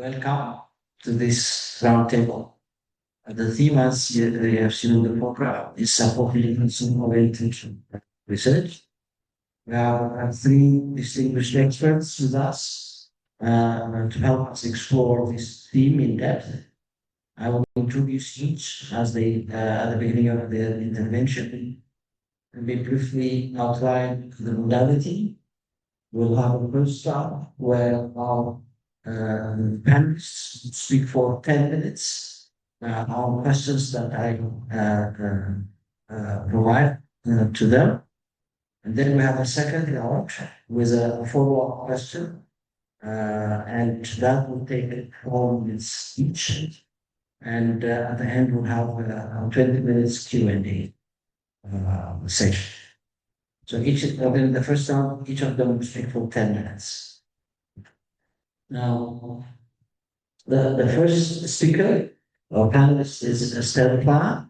Welcome to this roundtable. The theme, as you have seen in the program, is supporting consumer-oriented research. We have three distinguished experts with us to help us explore this theme in depth. I will introduce each as they at the beginning of the intervention. Let me briefly outline the modality. We'll have a first round where our panelists speak for 10 minutes on questions that I provide to them. And then we have a second round with a follow-up question, and that will take 4 minutes each. And at the end, we'll have a 20 minutes Q&A session. So in the first round, each of them will speak for 10 minutes. Now, the first speaker or panelist is Estelle Plat,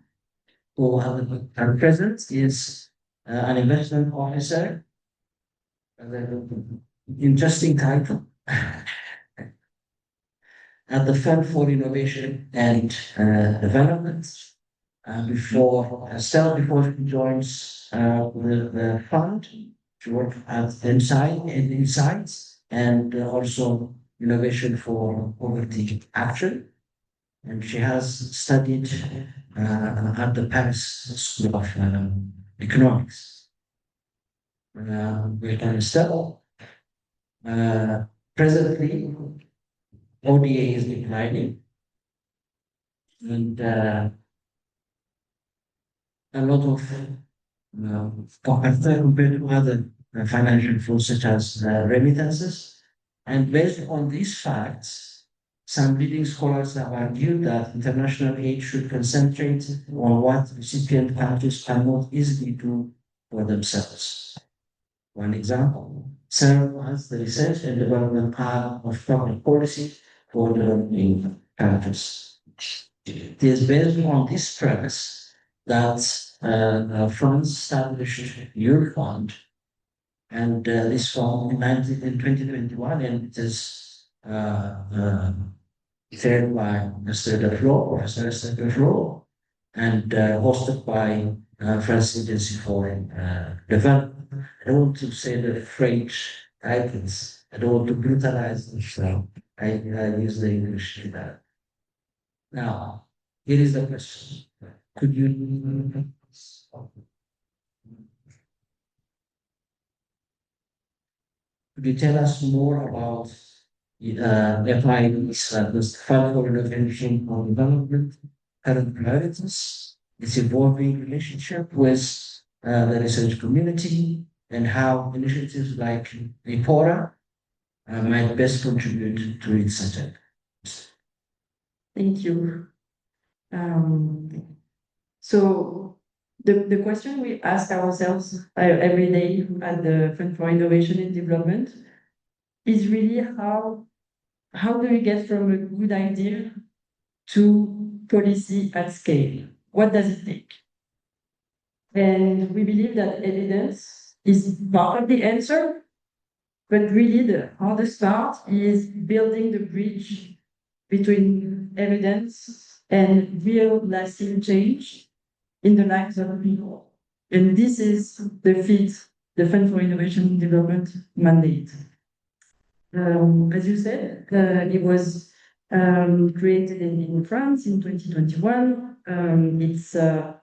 who at present is an investment officer. Interesting title. At the Fund for Innovation and Development. Before she joins the fund, she worked at Insights and also Innovation for Poverty Action. And she has studied at the Paris School of Economics. With Estelle, presently, ODA is declining, and a lot of compared to other financial flows such as remittances. And based on these facts, some leading scholars have argued that international aid should concentrate on what recipient countries cannot easily do for themselves. One example, serve as the research and development arm of public policy for developing countries. It is based on this premise that France established Eurofund, and this fund in 2021, and it is chaired by Professor Estelle Plat, and hosted by France Agency for Development. I don't want to say the French titles. I don't want to brutalize them, so I use the English to that. Now, here is the question. Could you tell us more about FID's, the Fund for Innovation and Development, current priorities, its evolving relationship with the research community, and how initiatives like IPORA might best contribute to its agenda? Thank you. So the question we ask ourselves every day at the Fund for Innovation and Development is really how do we get from a good idea to policy at scale? What does it take? And we believe that evidence is part of the answer, but really the hardest part is building the bridge between evidence and real lasting change in the lives of people. And this is the Fund for Innovation and Development mandate. As you said, it was created in France in 2021. It's an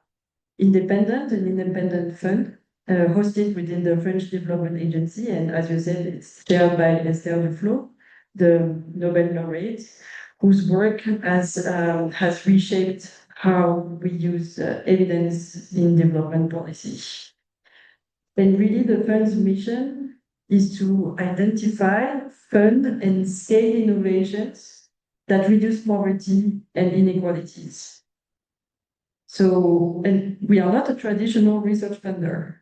independent fund hosted within the French Development Agency. And as you said, it's chaired by Estelle Plat, the Nobel laureate, whose work has reshaped how we use evidence in development policy. And really the fund's mission is to identify, fund, and scale innovations that reduce poverty and inequalities. So, and we are not a traditional research funder.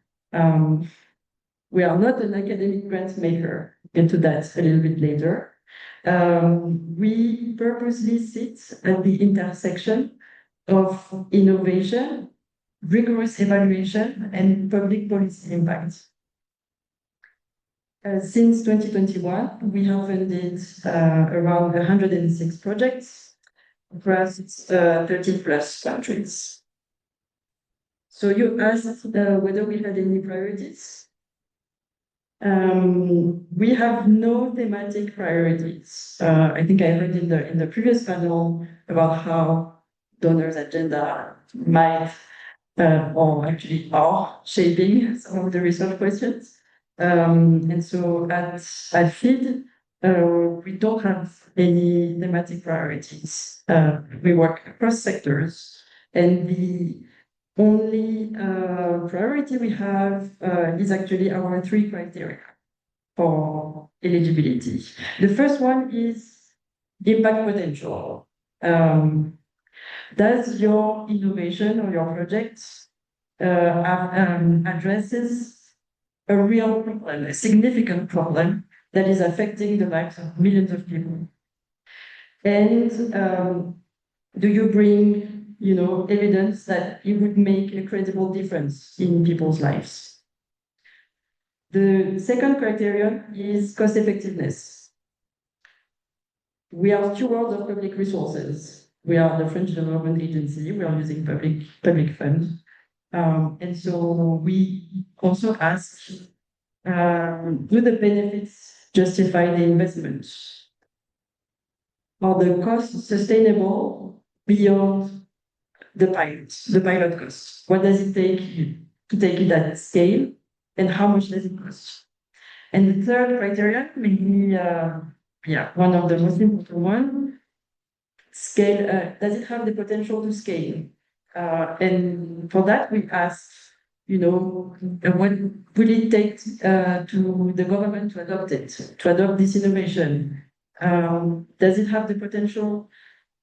We are not an academic grant maker. We'll get to that a little bit later. We purposely sit at the intersection of innovation, rigorous evaluation, and public policy impact. Since 2021, we have funded around 106 projects across 30 plus countries. So you asked whether we had any priorities. We have no thematic priorities. I think I heard in the previous panel about how donors' agenda might or actually are shaping some of the research questions. And so at FID, we don't have any thematic priorities. We work across sectors, and the only priority we have is actually our 3 criteria for eligibility. The first one is impact potential. Does your innovation or your project addresses a real problem, a significant problem that is affecting the lives of millions of people? And do you bring evidence that it would make a credible difference in people's lives? The second criterion is cost effectiveness. We are stewards of public resources. We are the French Development Agency. We are using public funds. And so we also ask, do the benefits justify the investment? Are the costs sustainable beyond the pilot cost? What does it take to take it at scale, and how much does it cost? And the third criterion, maybe one of the most important ones, scale. Does it have the potential to scale? And for that, we ask, what will it take to the government to adopt this innovation? Does it have the potential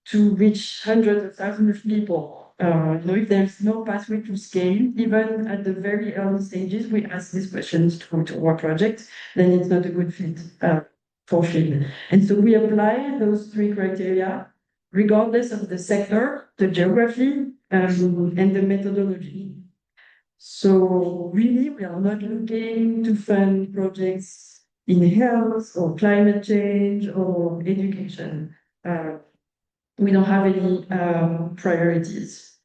to reach hundreds of thousands of people? If there's no pathway to scale, even at the very early stages, we ask these questions to our project, then it's not a good fit for FID. And so we apply those 3 criteria regardless of the sector, the geography, and the methodology. So really, we are not looking to fund projects in health or climate change or education. We don't have any priorities.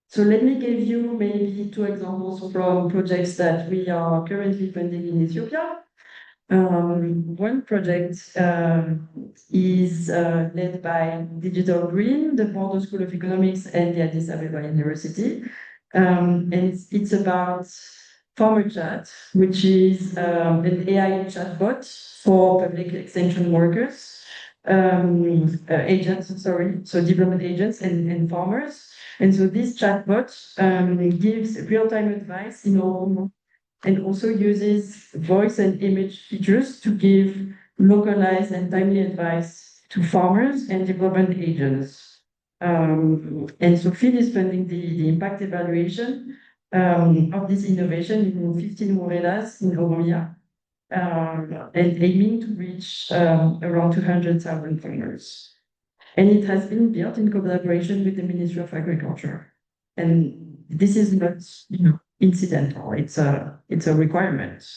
So let me give you maybe 2 examples from projects that we are currently funding in Ethiopia. One project is led by Digital Green, the Bordeaux School of Economics, and the Addis Ababa University. And it's about Farmer Chat, which is an AI chatbot for public extension workers, so development agents and farmers. And so this chatbot gives real-time advice and also uses voice and image features to give localized and timely advice to farmers and development agents. And so FID is funding the impact evaluation of this innovation in 15 morelas in Oromia, and aiming to reach around 200,000 farmers. And it has been built in collaboration with the Ministry of Agriculture. And this is not, incidental. It's a requirement.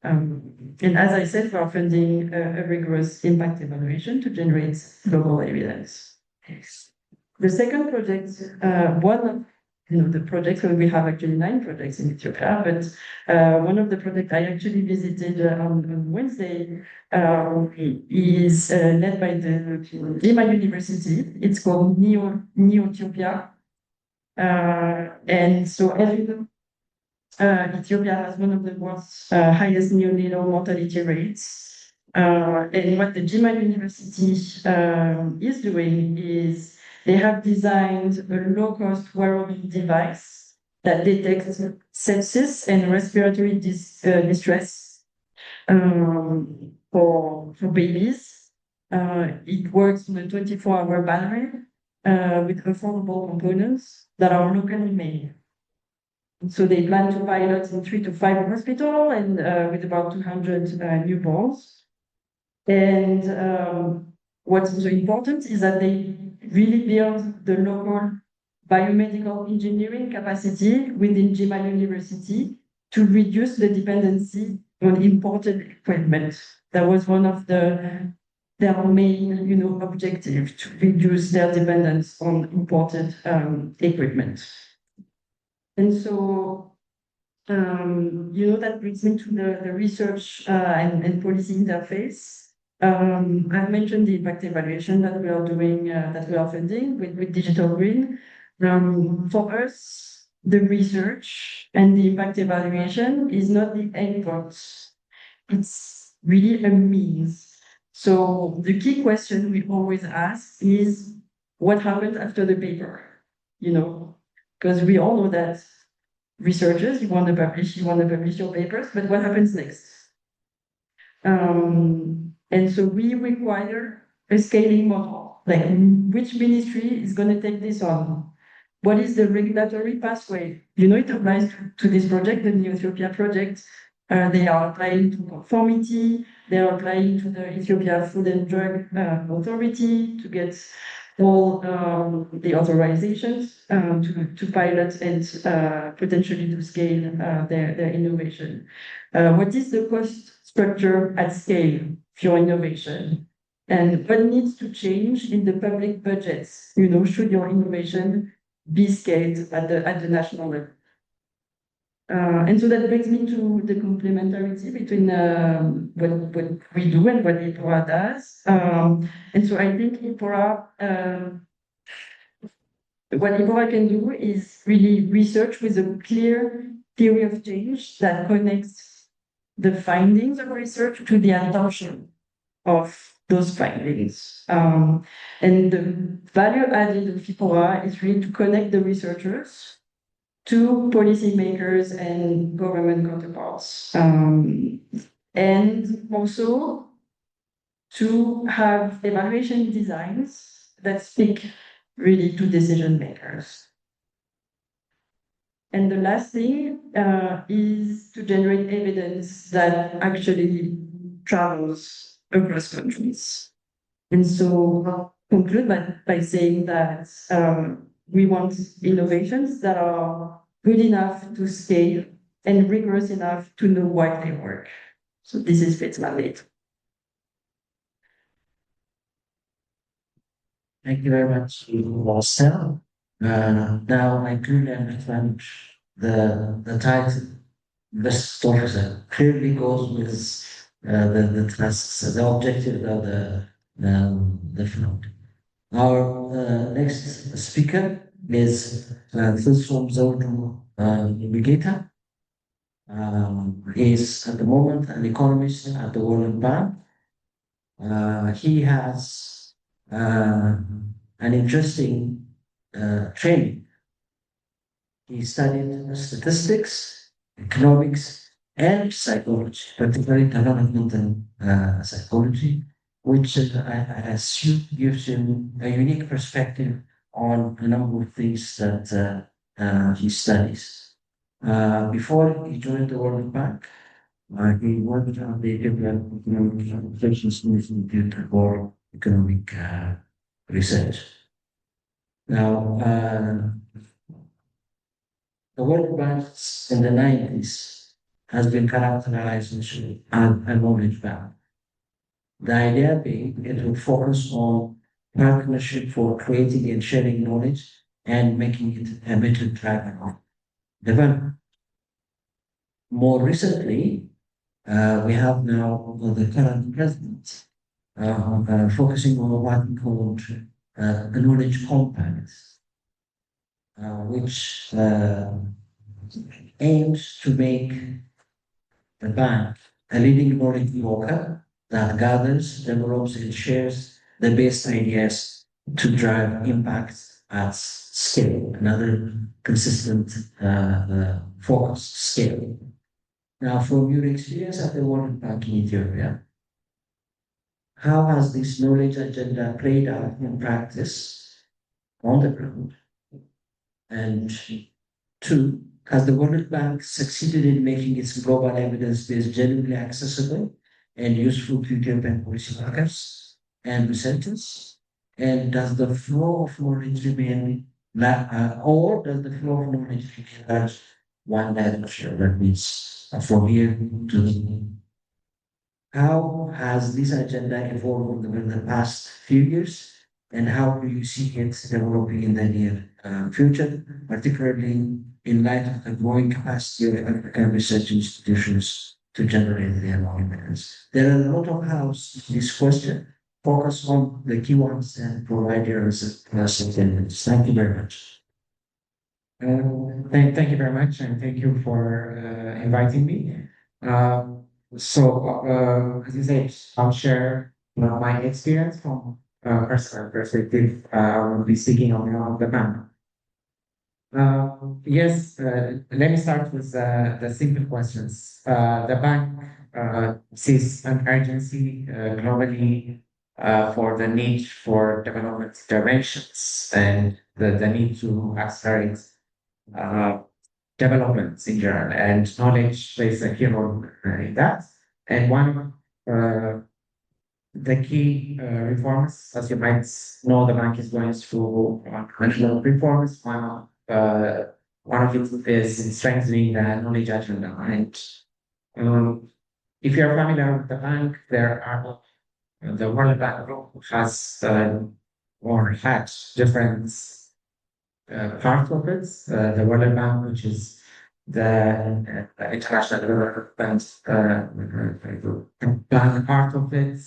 And as I said, we are funding a rigorous impact evaluation to generate global evidence. The second project, one of the projects, where we have actually 9 projects in Ethiopia, but one of the projects I actually visited on Wednesday is led by the Lima University. It's called Ethiopia. And so as you know, Ethiopia has one of the world's highest neonatal mortality rates. And what the GMAN University is doing is they have designed a low-cost wearable device that detects sepsis and respiratory distress for babies. It works on a 24-hour battery with affordable components that are locally made. So they plan to pilot in 3 to 5 hospitals and with about 200 newborns. And what's also important is that they really build the local biomedical engineering capacity within GMAN University to reduce the dependency on imported equipment. That was one of their main, objective, to reduce their dependence on imported equipment. And so, that brings me to the research and policy interface. I've mentioned the impact evaluation that we are doing, that we are funding with Digital Green. For us, the research and the impact evaluation is not the endpoint. It's really a means. So the key question we always ask is, what happened after the paper? Because we all know that researchers, you want to publish your papers, but what happens next? And so we require a scaling model, like which ministry is going to take this on? What is the regulatory pathway? It applies to this project, the New Ethiopia project. They are applying to conformity. They are applying to the Ethiopia Food and Drug Authority to get all the authorizations to pilot and potentially to scale their innovation. What is the cost structure at scale for innovation? And what needs to change in the public budgets? Should your innovation be scaled at the national level? And so that brings me to the complementarity between what we do and what IPORA does. And so I think what IPORA can do is really research with a clear theory of change that connects the findings of research to the adoption of those findings. And the value added of IPORA is really to connect the researchers to policymakers and government counterparts. And also to have evaluation designs that speak really to decision makers. And the last thing is to generate evidence that actually travels across countries. And so I'll conclude by saying that we want innovations that are good enough to scale and rigorous enough to know why they work. So this is Fitsum. Thank you very much, Estelle. Now I clearly understand the title. This topic clearly goes with the tasks, the objective of the field. Our next speaker is Fitsum Mulugeta. He is at the moment an economist at the World Bank. He has an interesting training. He studied statistics, economics, and psychology, particularly developmental psychology, which I assume gives him a unique perspective on a number of things that he studies. Before he joined the World Bank, he worked on the Ethiopian Economic Relations Institute for Economic Research. Now, the World Bank in the 90s has been characterized as a knowledge bank. The idea being it would focus on partnership for creating and sharing knowledge and making it a better driver of development. More recently, we have now the current president focusing on what we call the knowledge compact, which aims to make the bank a leading knowledge worker that gathers, develops, and shares the best ideas to drive impact at scale, another consistent focused scale. Now, from your experience at the World Bank in Ethiopia, how has this knowledge agenda played out in practice on the ground? And two, has the World Bank succeeded in making its global evidence base genuinely accessible and useful to Ethiopian policymakers and researchers? And does the flow of knowledge remain, or does the flow of knowledge remain large one direction. That means from here to how has this agenda evolved over the past few years, and how do you see it developing in the near future, particularly in light of the growing capacity of African research institutions to generate their own evidence? There are a lot of hows this question focus on the key ones and provide their attendance. Thank you very much. Thank you very much, and thank you for inviting me. As you said, I'll share my experience from personal perspective. I will be speaking on behalf of the bank. Yes, let me start with the simple questions. The bank sees an urgency globally for the need for development interventions and the need to accelerate uh, developments in general, and knowledge plays a key role in that. And one the key reforms, as you might know, the bank is going through national reforms. One of it is strengthening the knowledge agenda. And if you're familiar with the bank, there are the World Bank Group has or had different part of it. The World Bank, which is the international development plan part of it,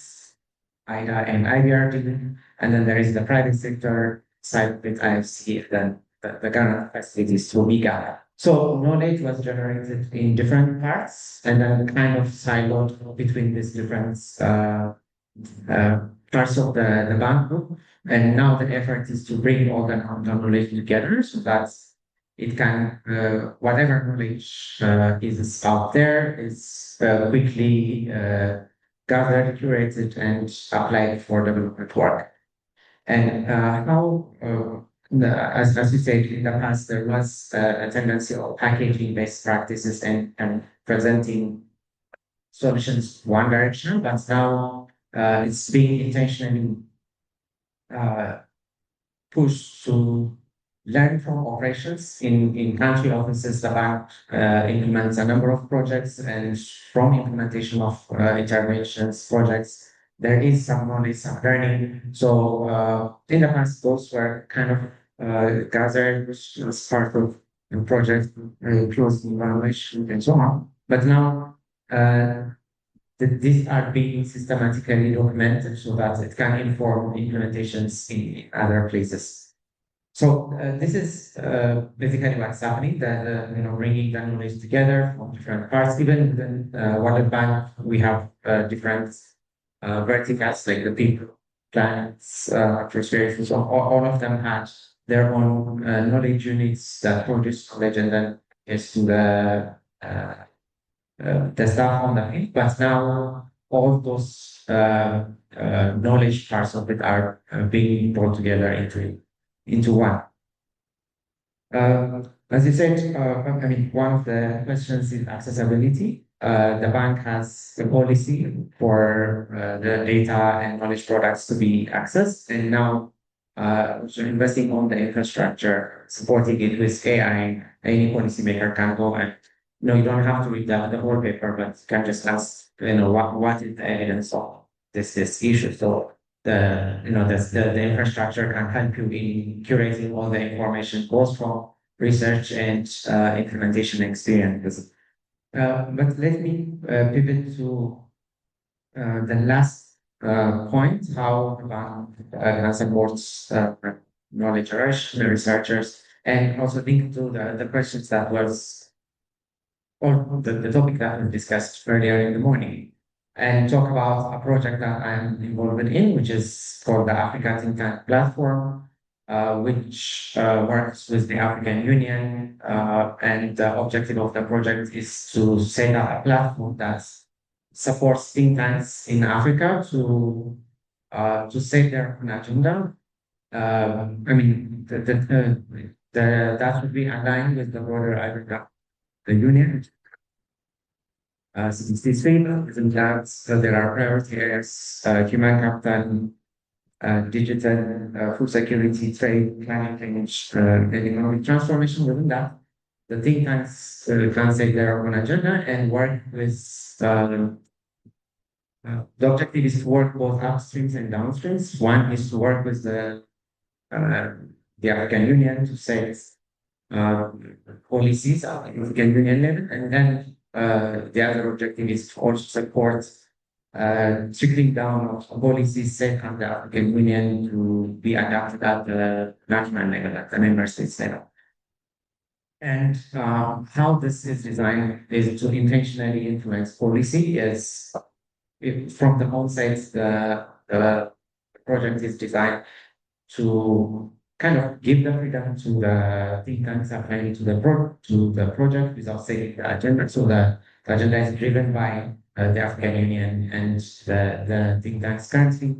IDA and IBRD, and then there is the private sector side with IFC, then the government facilities through MIGA. So knowledge was generated in different parts and then kind of siloed between these different parts of the bank group. And now the effort is to bring all the knowledge together so that it can, whatever knowledge is out there is quickly gathered, curated, and applied for development work. And as you said, in the past, there was a tendency of packaging best practices and presenting solutions one direction, but now it's being intentionally pushed to learn from operations in country offices. The bank implements a number of projects, and from implementation of interventions projects, there is some knowledge, some learning. So in the past, those were kind of gathered as part of the project, close evaluation, and so on. But now these are being systematically documented so that it can inform implementations in other places. So this is basically what's happening. That bringing the knowledge together from different parts. Even within World Bank, we have different verticals like the people, plants, prosperity. So all of them had their own knowledge units that produce knowledge, and then is to the staff on the field. But now all those knowledge parts of it are being brought together into one. As you said, I mean, one of the questions is accessibility. The bank has a policy for the data and knowledge products to be accessed, and now so investing on the infrastructure, supporting it with AI. Any policymaker can go and you don't have to read the whole paper, but you can just ask, what is the evidence of this issue. So the infrastructure can help you in curating all the information, both from research and implementation experiences. But let me pivot to the last point, how the bank supports knowledge researchers, and also link to the questions that was, or the topic that we discussed earlier in the morning, and talk about a project that I'm involved in, which is called the Africa Think Tank Platform, which works with the African Union. And the objective of the project is to set up a platform that supports think tanks in Africa to set their own agenda. I mean, that would be aligned with the broader agenda the union. Since this framework isn't that, so there are priority areas, human capital, digital, food security, trade, climate change, and economic transformation within that. the think tanks translate their own agenda and work with the objective is to work both upstreams and downstreams. One is to work with the African Union to set policies at the African Union level, and then the other objective is to also support trickling down of policies set at the African Union to be adapted at the national level, at the member states level. And how this is designed is to intentionally influence policy. Is from the onset, the project is designed to kind of give the freedom to the think tanks applying to the project without setting the agenda. So the agenda is driven by the African Union and the think tanks. Currently,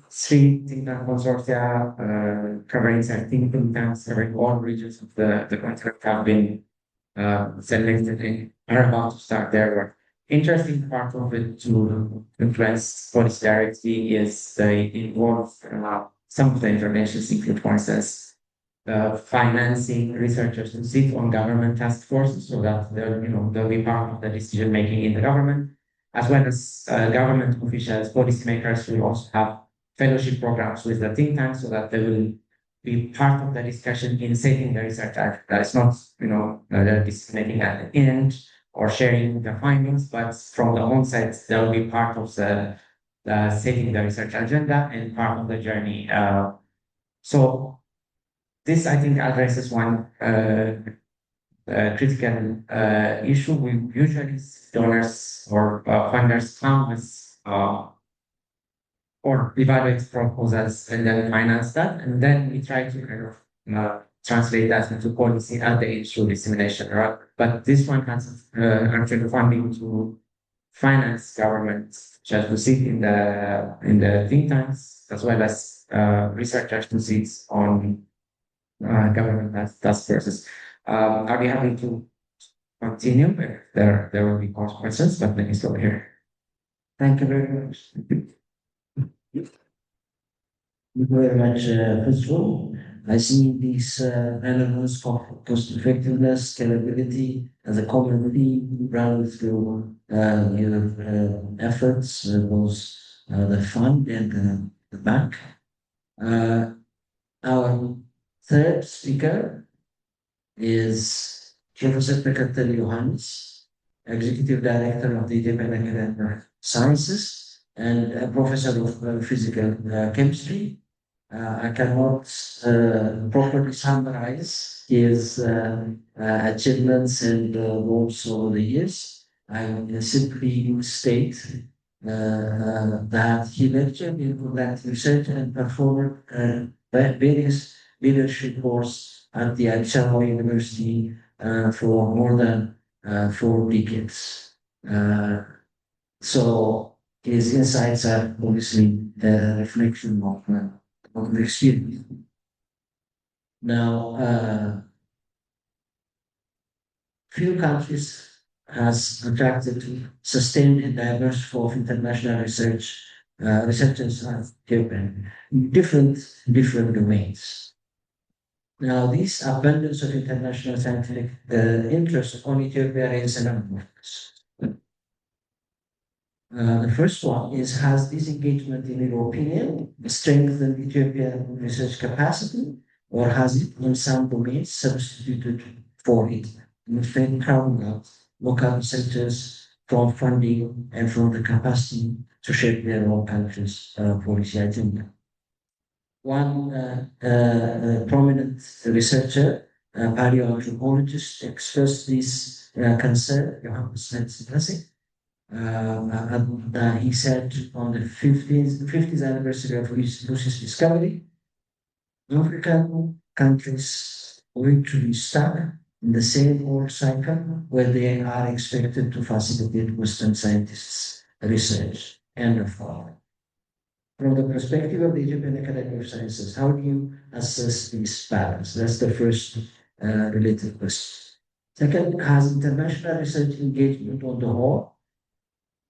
3 think tank consortia covering 13 think tanks covering all regions of the continent have been selected and are about to start their work. Interesting part of it to influence policy directly is they involve some of the interventions include, for instance, financing researchers to sit on government task forces so that they'll be part of the decision making in the government, as well as government officials, policymakers will also have fellowship programs with the think tanks so that they will be part of the discussion in setting the research act. That is not, the decision making at the end or sharing the findings, but from the onset, they'll be part of the setting the research agenda and part of the journey. So this, I think, addresses one critical issue. We usually donors or funders come with or evaluate proposals and then finance that, and then we try to kind of translate that into policy at the issue dissemination. Right? But this one has actually funding to finance governments just to sit in the think tanks, as well as researchers to sit on government task forces. I'll be happy to continue if there will be more questions, but let me stop here. Thank you very much. Thank you very much, Fitsum. I see this relevance for cost effectiveness, scalability as a common theme run through your efforts, both the fund and the bank. Our third speaker is Professor Teketel Yohannes, Executive Director of the Ethiopian Academy of Sciences and a Professor of Physical Chemistry. I cannot properly summarize his achievements and goals over the years. I will simply state that he lectured in conduct research and performed various leadership courses at the Addis Ababa University for more than 4 decades. So his insights are obviously a reflection of the experience. Now, few countries has attracted sustained and diverse flow of international researchers have given different domains. Now, this abundance of international scientific interest on Ethiopia raises a number of questions. The first one is, has this engagement, in your opinion, strengthened Ethiopian research capacity, or has it in some domains substituted for it, in fact crowding out local researchers from funding and from the capacity to shape their own country's policy agenda? One prominent researcher, paleoanthropologist, expressed this concern, Johannes Taffesse. He said on the 50th anniversary of Lucy's discovery, African countries going to be stuck in the same old cycle where they are expected to facilitate Western scientists' research. End of thought. From the perspective of the Ethiopian Academy of Sciences, how do you assess this balance? That's the first related question. Second, has international research engagement on the whole,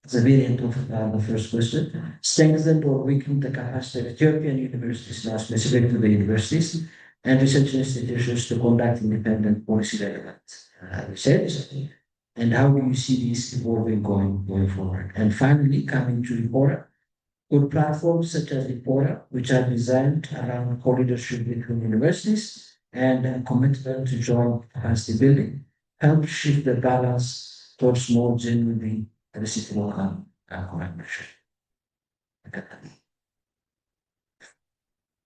as a variant of the first question, strengthened or weakened the capacity of Ethiopian universities, now specific to the universities, and research institutions to conduct independent policy relevant research? And how do you see this evolving going forward? And finally, coming to IPORA, good platforms such as IPORA, which are designed around co-leadership between universities and a commitment to joint capacity building, help shift the balance towards more genuinely reciprocal collaboration.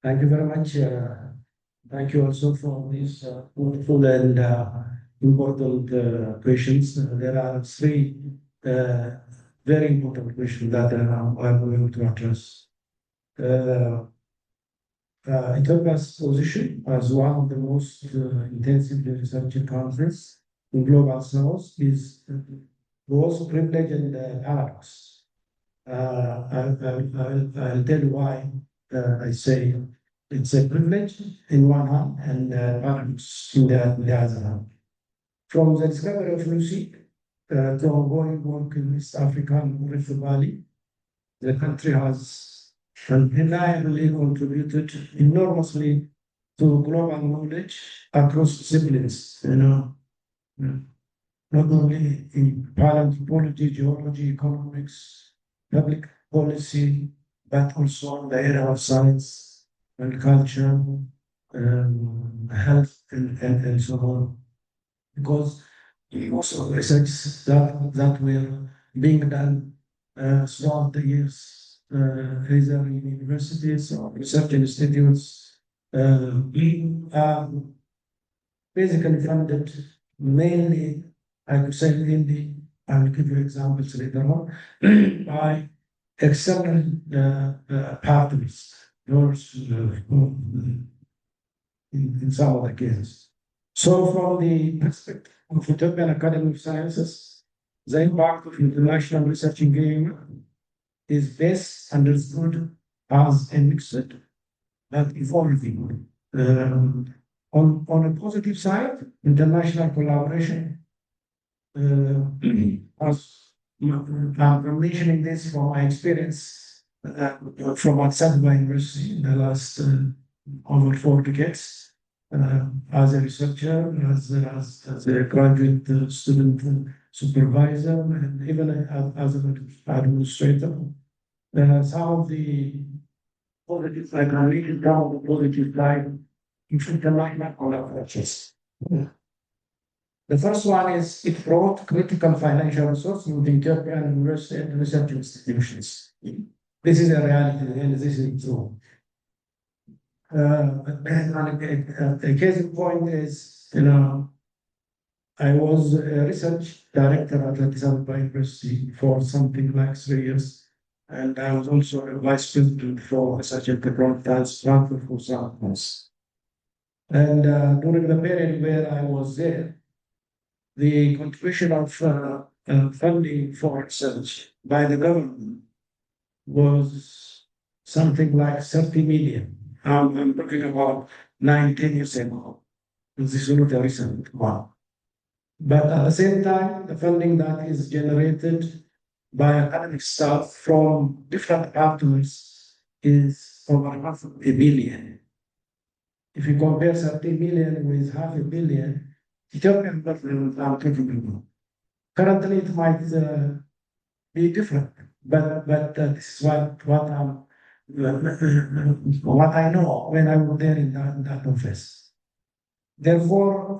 Thank you very much. Thank you also for these wonderful and important questions. There are three very important questions that I'm going to address. Ethiopia's position as one of the most intensively researched countries in global south is both privilege and paradox. I'll tell you why I say it's a privilege in one hand and paradox in the other hand. From the discovery of Lucy to ongoing work in East African Rift Valley, the country has undeniably contributed enormously to global knowledge across disciplines, not only in paleontology, geology, economics, public policy, but also in the area of science and culture, health, and so on. Because also research that were being done throughout the years, either in universities or research institutes, being basically funded mainly, I could say mainly, I will give you examples later on, by external partners, in some of the cases. So from the perspective of Ethiopian Academy of Sciences, the impact of international research engagement is best understood as a mixed but evolving. On a positive side, international collaboration, as I'm mentioning this from my experience from Addis Ababa University in the last over 4 decades. As a researcher, as a graduate student supervisor, and even as an administrator. Some of the positive, I can read it down the positive side, international collaborations. The first one is it brought critical financial resources into Ethiopian university and research institutions. This is a reality, and this is true. A case in point is, I was a research director at Addis Ababa University for something like 3 years, and I was also a vice president for research and technology transfer for some months. And during the period where I was there, the contribution of funding for research by the government was something like 30 million. I'm talking about 9-10 years ago. This is not a recent one. But at the same time, the funding that is generated by academic staff from different partners is over $500 million. If you compare 30 million with $500 million, Ethiopian government are talking about. Currently, it might be different, but this is what I know when I was there in that office. Therefore,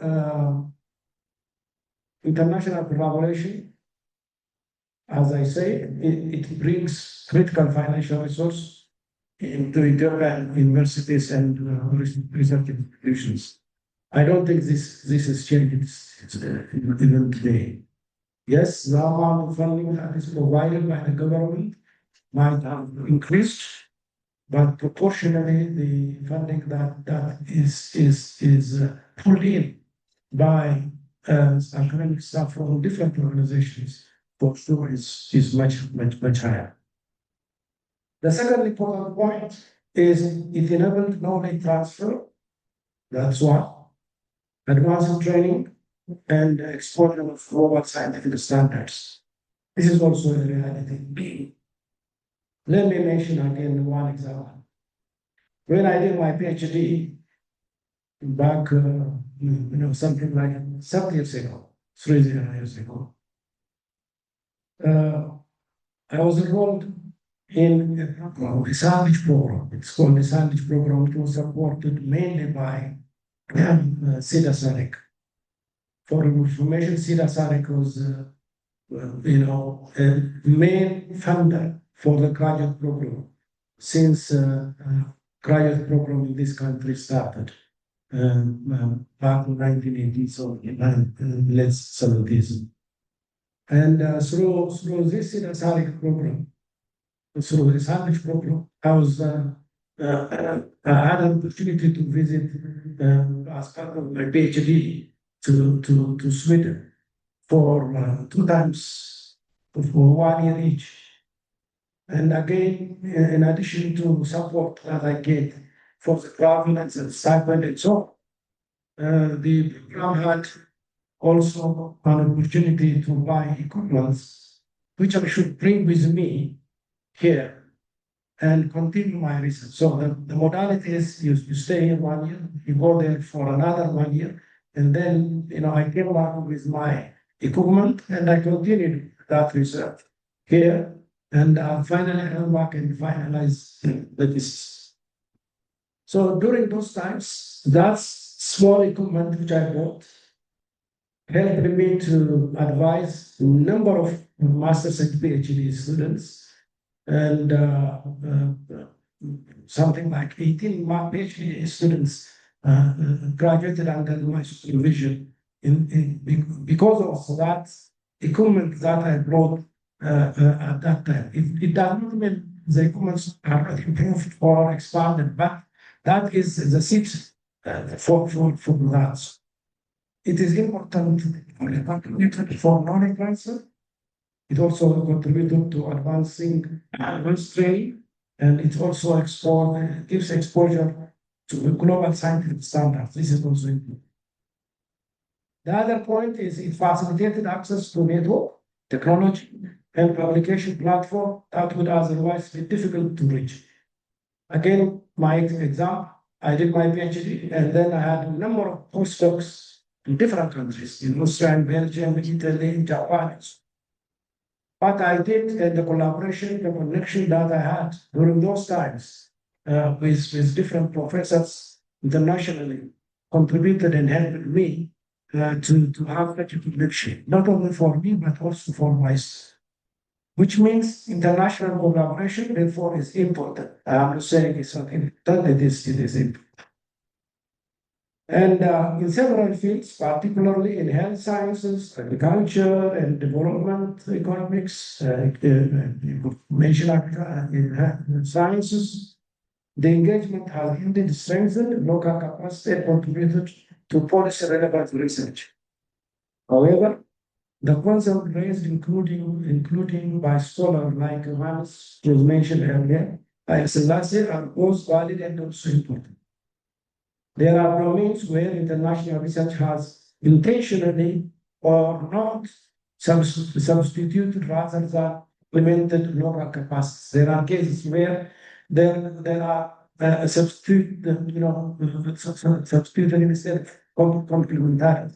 international collaboration, as I say, it brings critical financial resource into Ethiopian universities and research institutions. I don't think this is changing even today. Yes, the amount of funding that is provided by the government might have increased, but proportionally the funding that is pulled in by academic staff from different organizations for sure is much higher. The second important point is it enabled knowledge transfer. That's one. Advanced training and exposure of global scientific standards. This is also a reality. Let me mention again one example. When I did my PhD, back, something like 7 years ago, 30 years ago. I was enrolled in a sandwich program. It's called the sandwich program, which was supported mainly by SIDA SAREC. For information, SIDA SAREC was, a main funder for the graduate program since graduate program in this country started back in 1980s or late 70s. And through this SIDA SAREC program, through the sandwich program, I had an opportunity to visit as part of my PhD to Sweden for 2 times for 1 year each. And again, in addition to support that I get for the travel and the stipend and so on, the program had also an opportunity to buy equipment, which I should bring with me here and continue my research. So the modality is you stay here 1 year, you go there for another 1 year, and then I came back with my equipment and I continued that research here, and finally I came back and finalized the thesis. So during those times, that small equipment which I bought helped me to advise a number of master's and PhD students, and something like 18 PhD students graduated under my supervision because of that equipment that I brought at that time. It does not mean the equipment are improved or expanded, but that is the seed for that. It is important for knowledge transfer. It also contributed to advancing advanced training, and it also gives exposure to the global scientific standards. This is also important. The other point is it facilitated access to network, technology, and publication platform that would otherwise be difficult to reach. Again, my example, I did my PhD, and then I had a number of postdocs in different countries, in Austria, Belgium, Italy, Japan. But I did the collaboration, the connection that I had during those times with different professors internationally contributed and helped me to have such a connection, not only for me, but also for myself. Which means international collaboration, therefore, is important. I'm not saying it's not important, it is important. And in several fields, particularly in health sciences, agriculture, and development economics, information sciences, the engagement has indeed strengthened local capacity and contributed to policy-relevant research. However, the concept raised, including by scholars like Yohannes was mentioned earlier, by Selassie, are both valid and also important. There are domains where international research has intentionally or not substituted rather than implemented local capacities. There are cases where there are substituted instead of complementarity.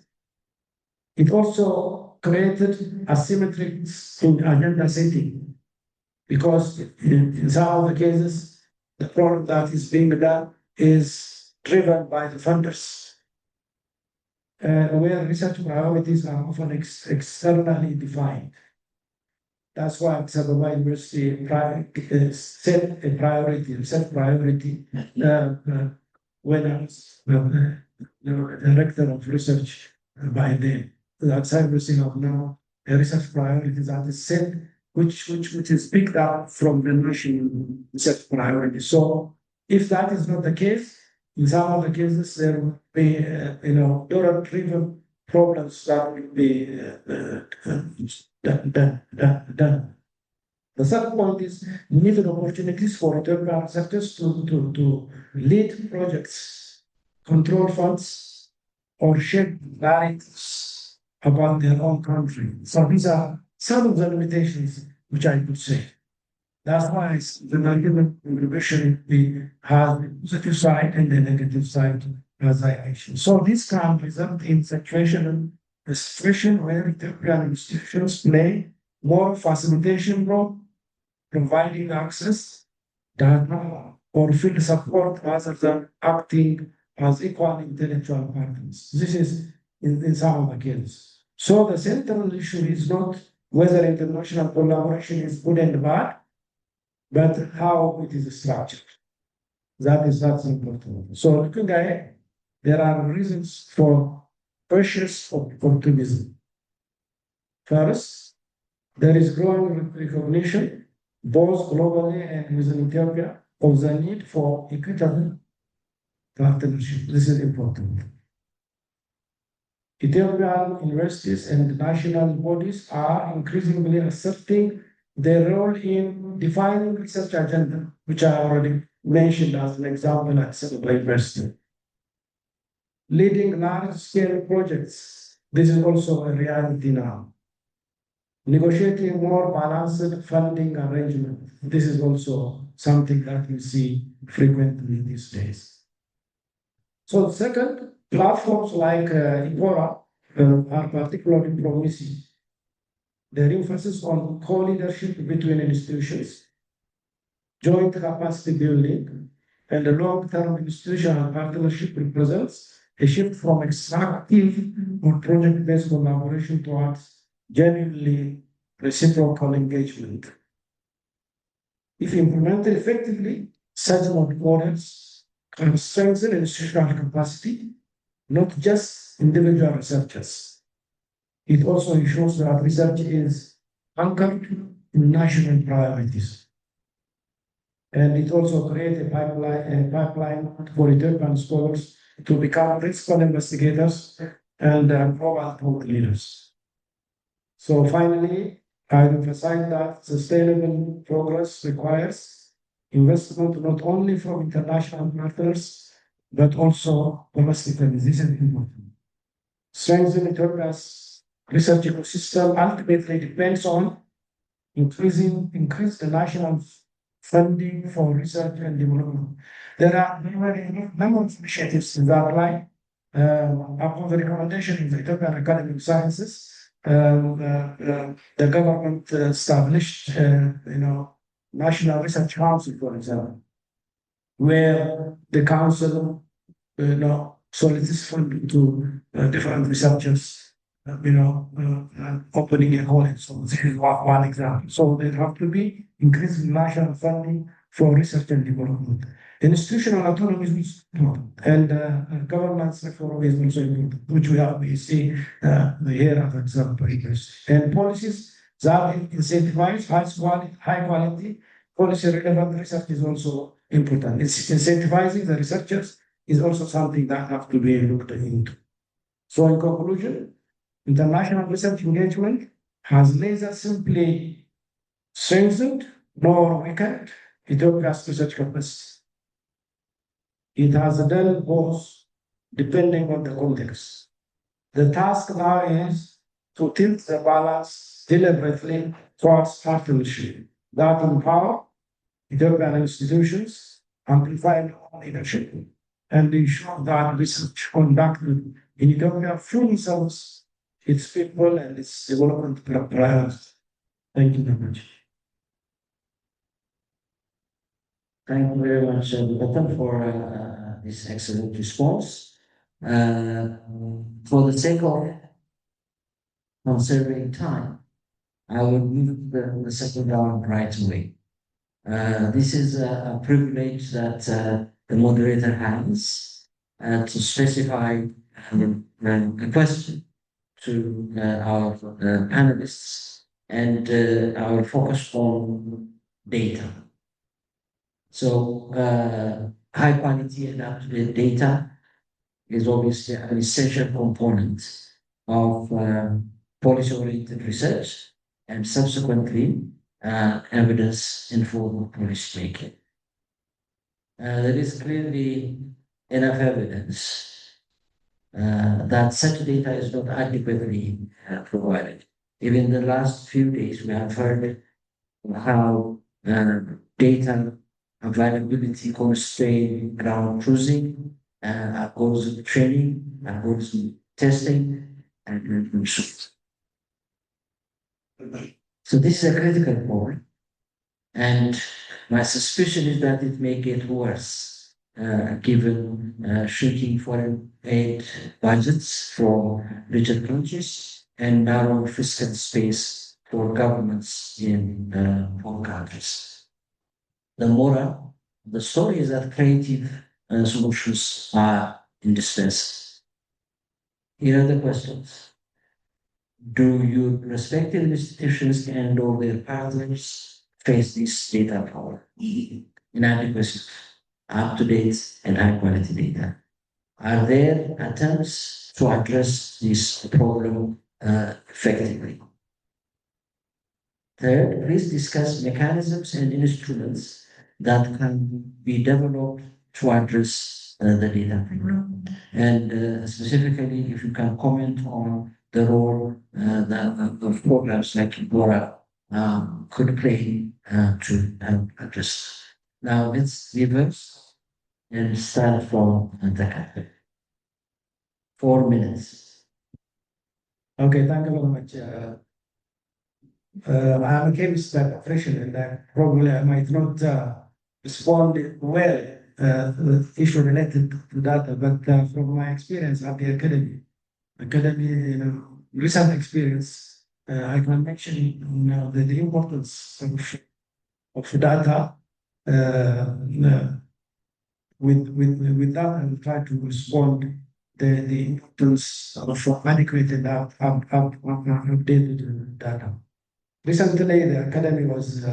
It also created asymmetries in agenda setting, because in some of the cases, the problem that is being done is driven by the funders, where research priorities are often externally defined. That's why Addis Ababa University set a priority, research priority, when I was the director of research by the Addis Ababa University of now, a research priority that is set, which is picked up from the national research priority. So if that is not the case, in some of the cases, there will be, donor-driven problems that will be done. The third point is limited opportunities for Ethiopian sectors to lead projects, control funds, or shape narratives about their own country. So these are some of the limitations which I could say. That's why the negative contribution has the positive side and the negative side as I mentioned. So this can result in a situation where Ethiopian institutions play more facilitation role, providing access, data, or field support rather than acting as equal intellectual partners. This is in some of the cases. So the central issue is not whether international collaboration is good and bad, but how it is structured. That's important. So looking ahead, there are reasons for cautious optimism. First, there is growing recognition, both globally and within Ethiopia, of the need for equitable partnership. This is important. Ethiopian universities and national bodies are increasingly asserting their role in defining research agenda, which I already mentioned as an example at Addis Ababa University. Leading large-scale projects, this is also a reality now. Negotiating more balanced funding arrangement, this is also something that we see frequently these days. So second, platforms like IPORA are particularly promising. Their emphasis on co-leadership between institutions, joint capacity building, and a long-term institutional partnership represents a shift from extractive or project-based collaboration towards genuinely reciprocal engagement. If implemented effectively, such models can strengthen institutional capacity, not just individual researchers. It also ensures that research is anchored in national priorities. And it also creates a pipeline for Ethiopian scholars to become principal investigators and global thought leaders. So finally, I emphasize that sustainable progress requires investment not only from international partners, but also domestically. This is important. Strengthening Ethiopia's research ecosystem ultimately depends on increase the national funding for research and development. There are many number of initiatives in that line. Upon the recommendation of the Ethiopian Academy of Sciences, the government established, National Research Council, for example, where the council, solicits funding to different researchers, opening a college. So this is one example. So there have to be increased national funding for research and development. Institutional autonomy is important, and governance reform is also important, which we see here at Addis Ababa University. And policies that incentivize high quality, policy relevant research is also important. Incentivizing the researchers is also something that have to be looked into. So in conclusion, international research engagement has neither simply strengthened nor weakened Ethiopia's research capacity. It has done both depending on the context. The task now is to tilt the balance deliberately towards partnership that empower Ethiopian institutions, amplify leadership, and ensure that research conducted in Ethiopia fully serves its people and its development priorities. Thank you very much. Thank you very much, Dr. for this excellent response. For the sake of conserving time, I will move the second round right away. This is a privilege that the moderator has to specify a question to our panelists, and our focus on data. So high quality and up-to-date data is obviously an essential component of policy-oriented research and subsequently evidence-informed policy making. There is clearly enough evidence that such data is not adequately provided. Even in the last few days, we have heard how data availability constraints ground truthing algorithm training, algorithm testing, and so on. So this is a critical point. And my suspicion is that it may get worse, given shrinking foreign aid budgets for richer countries and narrow fiscal space for governments in poor countries. The moral, the story is that creative solutions are indispensable. Here are the questions. Do your respective institutions and or their partners face this data power? Inadequacy, up-to-date and high-quality data. Are there attempts to address this problem effectively? Third, please discuss mechanisms and instruments that can be developed to address the data problem. And specifically, if you can comment on the role that of programs like IPORA could play to help address. Now let's reverse and start from the cafe. 4 minutes. Okay, thank you very much. I'm a chemist by profession, and probably I might not respond well to the issue related to data, but from my experience at the academy, recent experience, I can mention the importance of data. With that, I will try to respond the importance of adequate and updated data. Recently, the academy was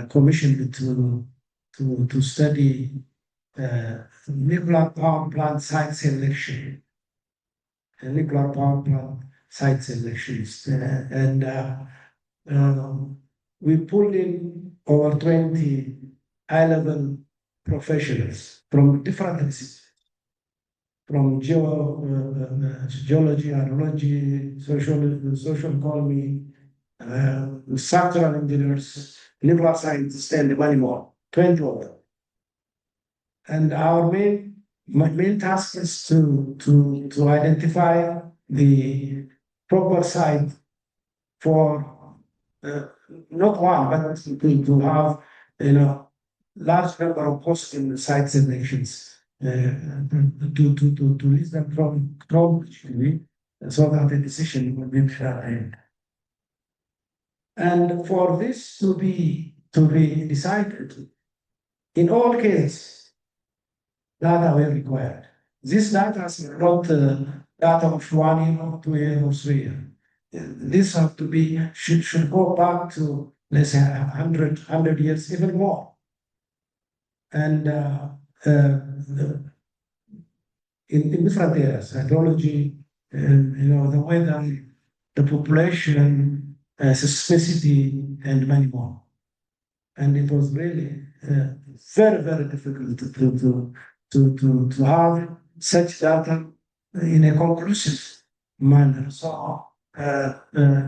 commissioned to study nuclear power plant site selection, nuclear power plant site selections, and we pulled in over 20 high-level professionals from different disciplines, from geology, hydrology, social economy, structural engineers, nuclear scientists, and many more, 20 of them. And our main task is to identify the proper site for not one, but to have large number of possible site selections to list them from chronologically so that the decision will be made at the end. And for this to be decided, in all cases, data were required. This data is not data of 1 year, 2 years, or 3 years. This have to be should go back to, let's say, 100 years, even more. And in different areas, hydrology, the weather, the population, seismicity, and many more. And it was really very, very difficult to have such data in a conclusive manner. So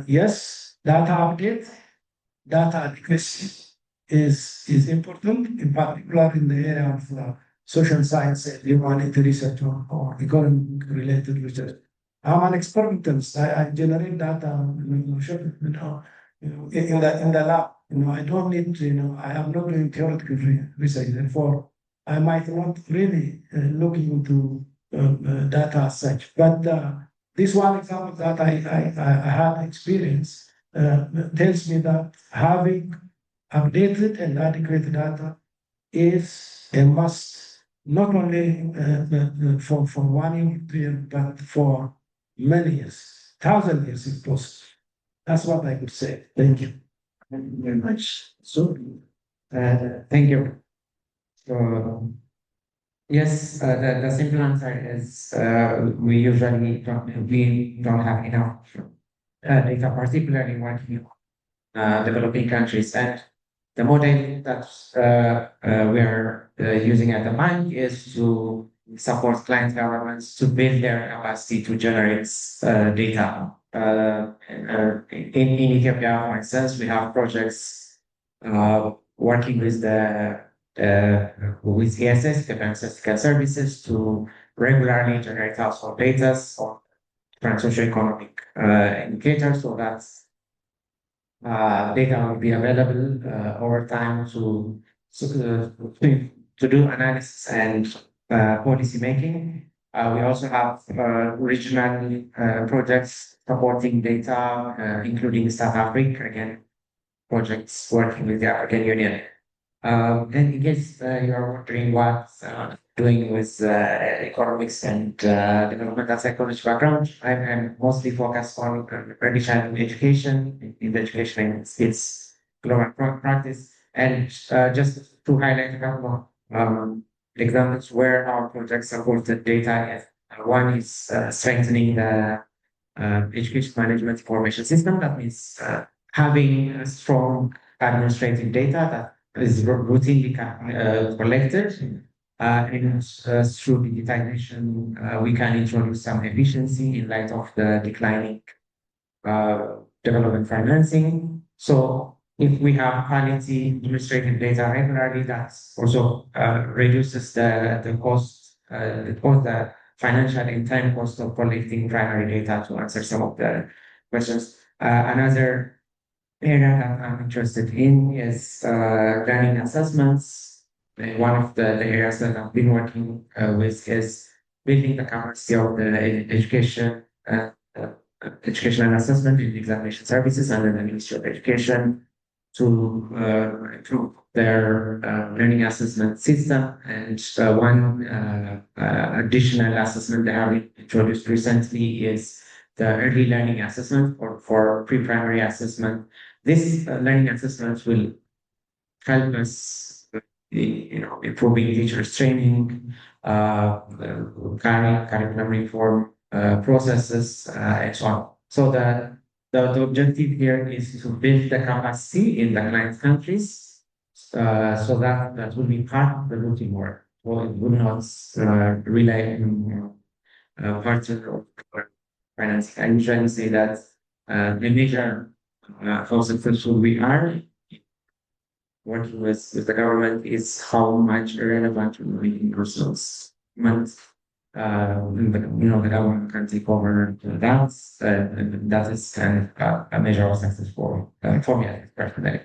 yes, data update, data adequacy is important, in particular in the area of social science and humanity research or economic-related research. I'm an experimentalist. I generate data, in the lab. I don't need to, I am not doing theoretical research. Therefore, I might not really look into data as such. But this one example that I had experience tells me that having updated and adequate data is a must, not only for 1 year, but for many years, 1,000 years if possible. That's what I could say. Thank you. Thank you very much. So, Thank you. So, yes, the simple answer is we usually don't have enough data, particularly working developing countries. And the model that we are using at the bank is to support client governments to build their capacity to generate data. In Ethiopia, for instance, we have projects working with the with ESS, Ethiopian Statistical Services, to regularly generate household data on different socioeconomic indicators, so that data will be available over time to do analysis and policy making. We also have regional projects supporting data, including South Africa, again, projects working with the African Union. And in case you're wondering what doing with economics and developmental psychology background, I'm mostly focused on early childhood education in the education and its global practice. And just to highlight a couple of examples where our projects supported data, one is strengthening the education management information system. That means having a strong administrative data that is routinely collected. And through digitization, we can introduce some efficiency in light of the declining development financing. So if we have quality administrative data regularly, that also reduces the cost, the financial and time cost of collecting primary data, to answer some of the questions. Another area that I'm interested in is learning assessments. One of the areas that I've been working with is building the capacity of the education and assessment in examination services under the Ministry of Education to improve their learning assessment system. And one additional assessment they have introduced recently is the early learning assessment for pre-primary assessment. This learning assessment will help us, improving teachers' training, curriculum reform processes, and so on. So the objective here is to build the capacity in the client countries, so that will be part of the routine work. So it will not rely on partner or financing. I'm trying to say that the major how successful we are working with the government is how much relevant we're making ourselves. The government can take over that, and that is kind of a measure of success for me personally.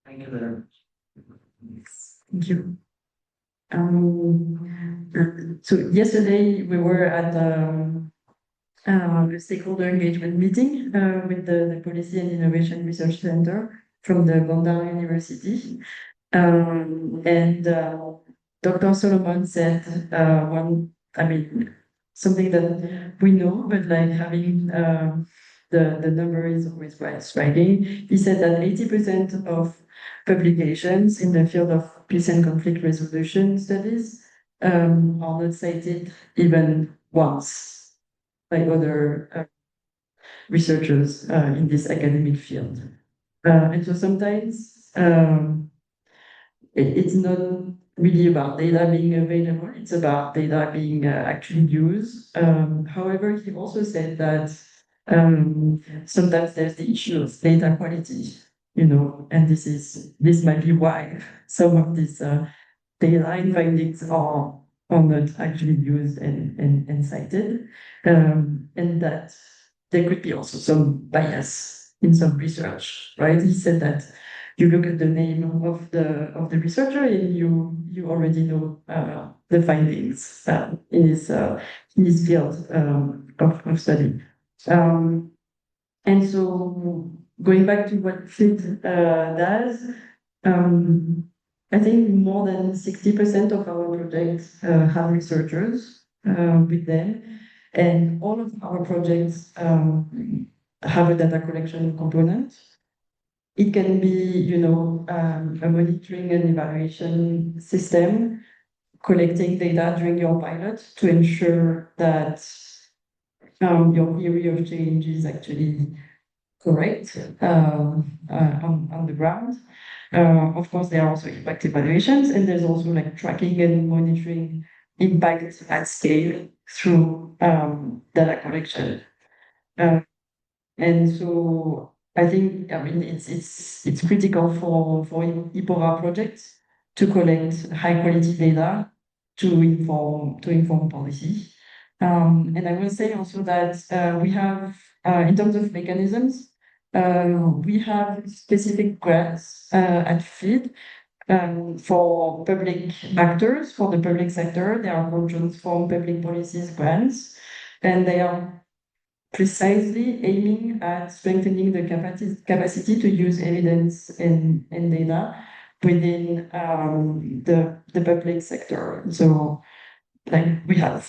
Thank you very much. Thank you. So yesterday we were at a stakeholder engagement meeting with the Policy and Innovation Research Center from the Gondar University. And Dr. Solomon said something that we know, but like having the number is always quite striking. He said that 80% of publications in the field of peace and conflict resolution studies are not cited even once by other researchers in this academic field. And so sometimes it's not really about data being available, it's about data being actually used. However, he also said that sometimes there's the issue of data quality, and this might be why some of these data findings are not actually used and cited, and that there could be also some bias in some research, right? He said that you look at the name of the researcher and you already know the findings in his field of study. And so going back to what FIT does, I think more than 60% of our projects have researchers with them, and all of our projects have a data collection component. It can be, a monitoring and evaluation system, collecting data during your pilot to ensure that your theory of change is actually correct on the ground. Of course, there are also impact evaluations, and there's also like tracking and monitoring impact at scale through data collection. And so I think, it's critical for IPORA projects to collect high quality data to inform policy. And I will say also that we have, in terms of mechanisms, we have specific grants at FID for public actors, for the public sector. They are called Transform Public Policies grants, and they are precisely aiming at strengthening the capacity to use evidence and data within the public sector. So, like, we have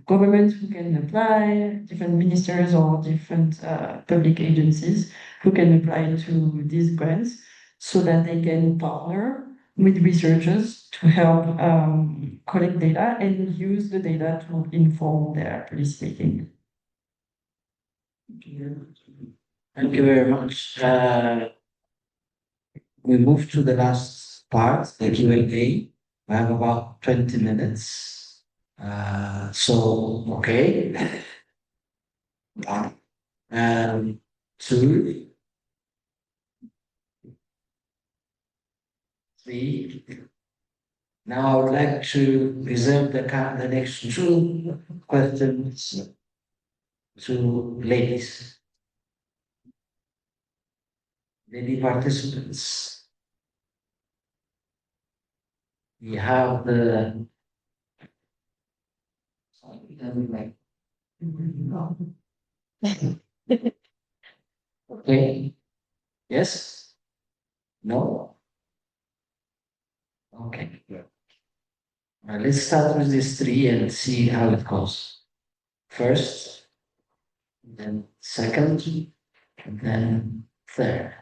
governments who can apply, different ministers or different public agencies who can apply to these grants so that they can partner with researchers to help collect data and use the data to inform their policy making. Thank you very much. We move to the last part, the Q&A. We have about 20 minutes. Okay. One, two, three. Now I would like to reserve the next two questions to ladies. Lady participants. We have the okay. Yes? No? Okay. Let's start with these three and see how it goes. First, then second, and then third.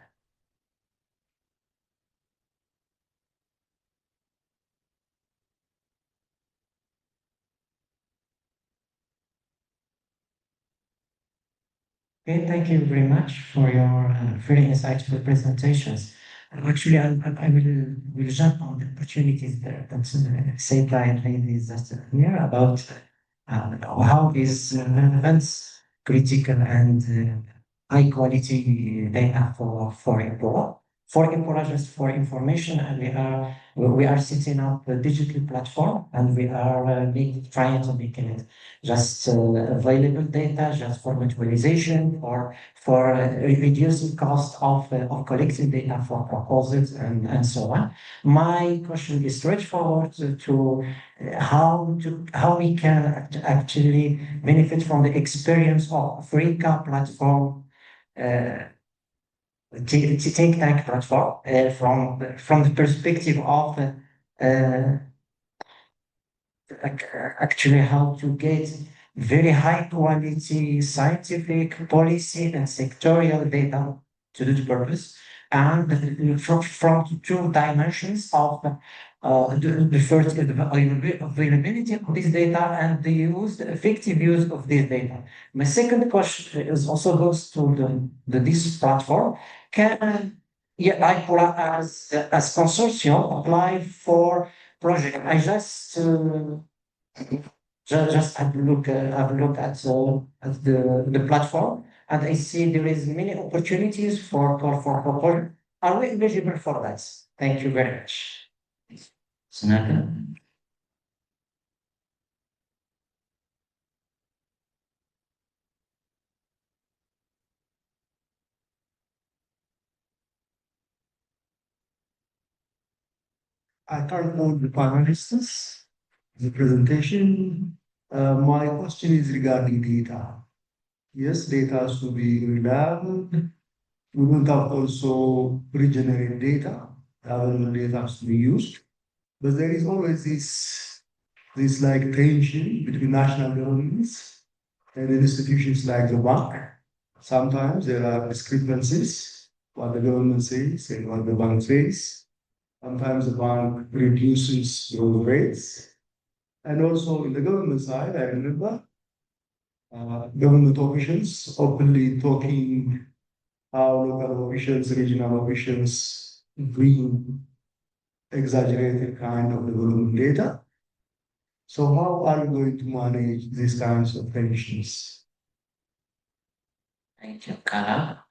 Okay, thank you very much for your very insightful presentations. Actually, I will jump on the opportunities that Estelle Plat raised just here about how is relevance critical and high quality data for IPORA. For IPORA, just for information, and we are setting up a digital platform, and we are trying to make it just available data, just for mutualization, for reducing cost of collecting data for proposals and so on. My question is straightforward to how we can actually benefit from the experience of Africa platform, think tank platform, from the perspective of actually how to get very high quality scientific policy and sectorial data to the purpose, and from two dimensions of the first availability of this data and the effective use of this data. My second question is also goes to this platform. Can IPORA as consortium apply for project? I just have a look at the platform, and I see there is many opportunities for proposal. Are we eligible for that? Thank you very much. Senaka? I can't hold the panelists, the presentation. My question is regarding data. Yes, data has to be reliable. We don't have also regenerate data. Available data has to be used. But there is always this like tension between national governments and institutions like the bank. Sometimes there are discrepancies, what the government says and what the bank says. Sometimes the bank reduces those rates. And also in the government side, I remember government officials openly talking how local officials, regional officials bring exaggerated kind of development data. So how are you going to manage these kinds of tensions? Thank you, Kara.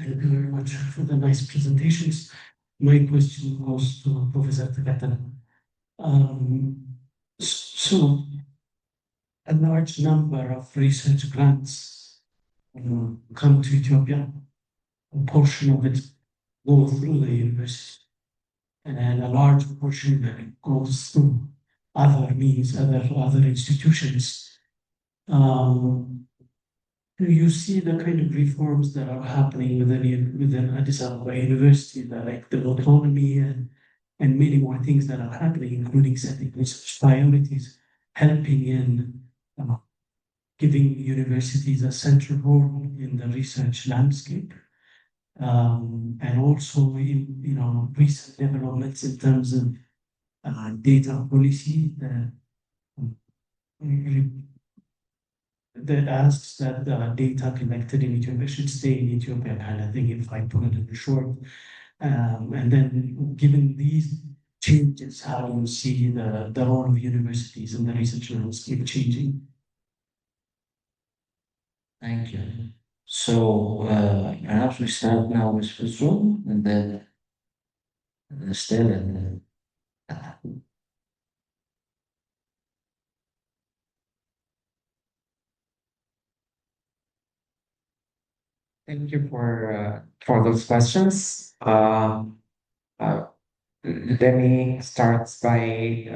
Thank you very much for the nice presentations. My question goes to Professor Teketel. So, a large number of research grants come to Ethiopia. A portion of it goes through the university, and a large portion that goes through other means, other institutions. Do you see the kind of reforms that are happening within Addis Ababa University, that like the autonomy and many more things that are happening, including setting research priorities, helping in giving universities a central role in the research landscape, and also in recent developments in terms of data policy that asks that the data collected in Ethiopia should stay in Ethiopia, kind of thing, if I put it in short. And then, given these changes, how do you see the role of universities and the research landscape changing? Thank you. So perhaps we start now with Fitsum, and then Estelle, and then Thank you for those questions. Let me start by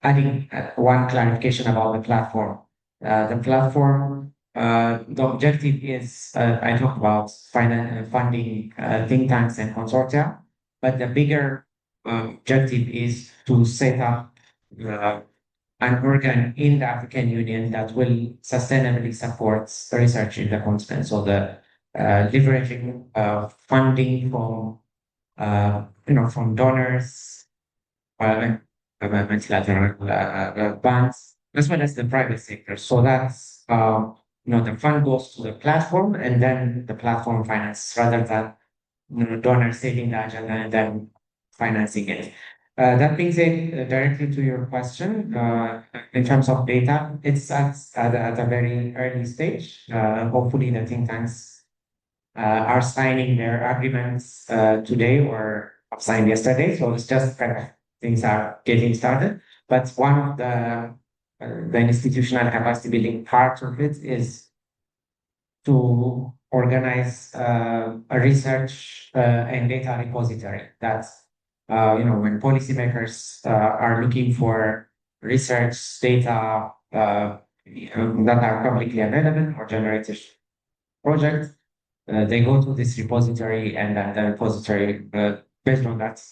adding one clarification about the platform. The platform, the objective is, I talk about funding think tanks and consortia, but the bigger objective is to set up an organ in the African Union that will sustainably support research in the continent. So the leveraging funding from from donors, multilateral banks, as well as the private sector. So that's the fund goes to the platform, and then the platform finances, rather than donors setting the agenda and then financing it. That being said, directly to your question, in terms of data, it's at a very early stage. Hopefully, the think tanks are signing their agreements today or have signed yesterday. So it's just kind of things are getting started. But one of the institutional capacity building part of it is to organize a research and data repository. That's when policymakers are looking for research data that are publicly available or generated projects, they go to this repository, and then the repository, based on that,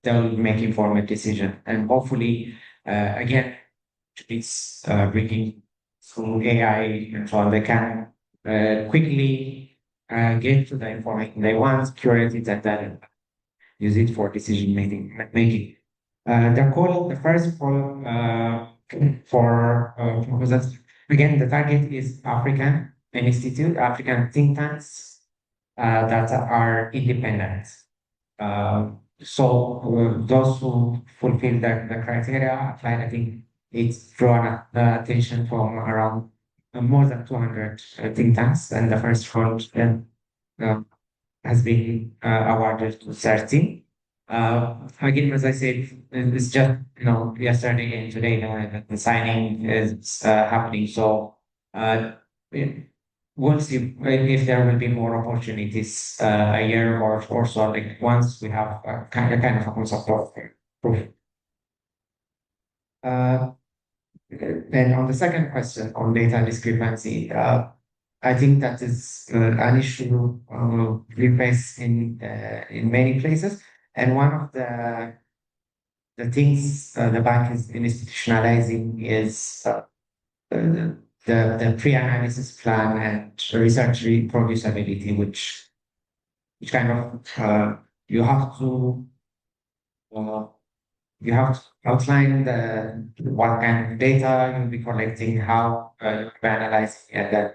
they'll make informed decision. And hopefully, again, it's bringing through AI and so on, they can quickly get to the information they want, curate it, and then use it for decision making. The first call for proposals, again, the target is African institute, African think tanks that are independent. So those who fulfill the criteria applied, I think it's drawn attention from around more than 200 think tanks, and the first round has been awarded to 30. Again, as I said, it's just yesterday and today the signing is happening. So we'll see if there will be more opportunities a year or so. Like once we have a kind of a concept of proof. And on the second question on data discrepancy, I think that is an issue we face in many places. And one of the things the bank is institutionalizing is the pre-analysis plan and research reproducibility, which kind of you have to outline what kind of data you'll be collecting, how you'll be analyzing, and then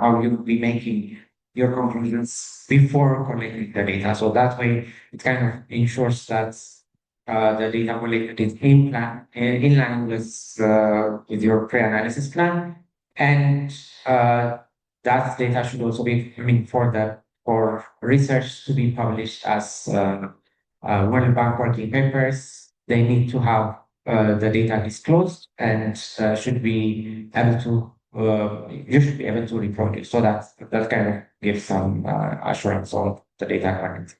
how you'll be making your conclusions before collecting the data. So that way, it kind of ensures that the data collected is in line with your pre-analysis plan, and that data should also be, I mean, for research to be published as World Bank working papers, they need to have the data disclosed and should be able to you should be able to reproduce. So that kind of gives some assurance of the data quality.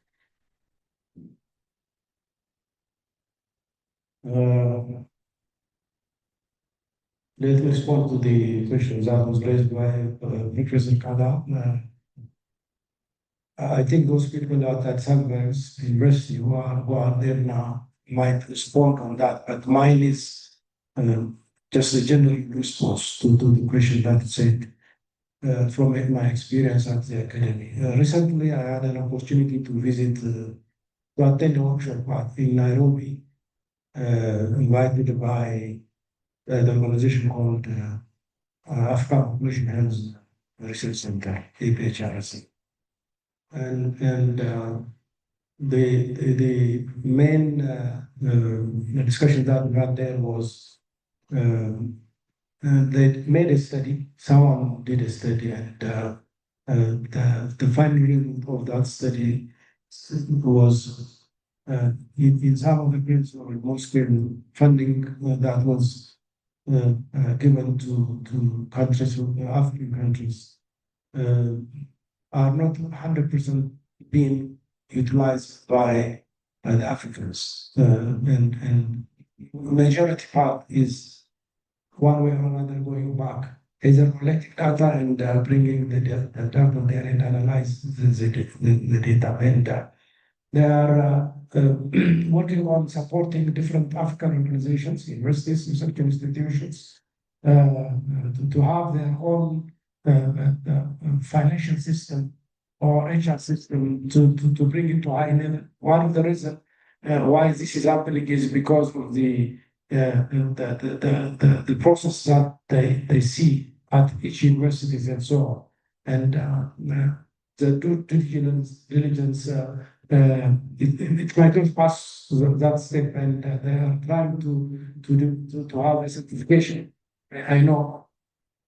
Let me respond to the question that was raised by Professor Kada. I think those people at Addis Ababa University who are there now might respond on that, but mine is just a general response to the question that it said from my experience at the academy. Recently, I had an opportunity to visit, to attend a workshop in Nairobi, invited by the organization called African Population Health Research Center, IPHRC. And the main discussion that we had there was they made a study, someone did a study, and the finding of that study was in some of the fields or most funding that was given to countries, African countries, are not 100% being utilized by the Africans. And majority part is one way or another going back, either collecting data and bringing the data there and analyze the data. And they are working on supporting different African organizations, universities, research institutions, to have their own financial system or HR system to bring it to high level. One of the reasons why this is happening is because of the process that they see at each universities and so on. And the due diligence it might not pass that step, and they are trying to have a certification. I know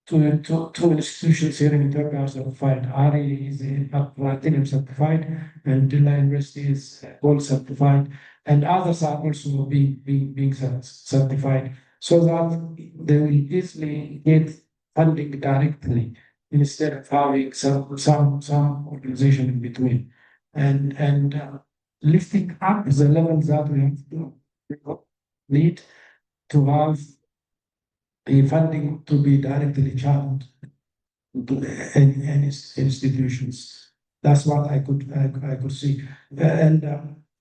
two institutions here in Ethiopia are certified. IRI is platinum certified, and Dilla University is gold certified, and others are also being certified, so that they will easily get funding directly instead of having some organization in between, and lifting up the levels that we have to need to have the funding to be directly channeled to any institutions. That's what I could see. And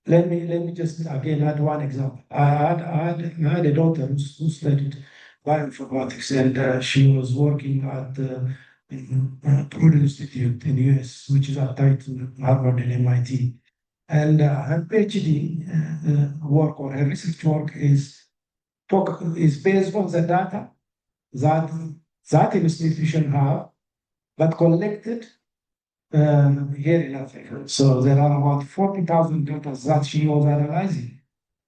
let me just again add one example. I had a daughter who studied bioinformatics, and she was working at the Broad Institute in the US, which is tied to Harvard and MIT. And her PhD work or her research work is based on the data that institution have, but collected here in Africa. So there are about 40,000 data that she was analyzing.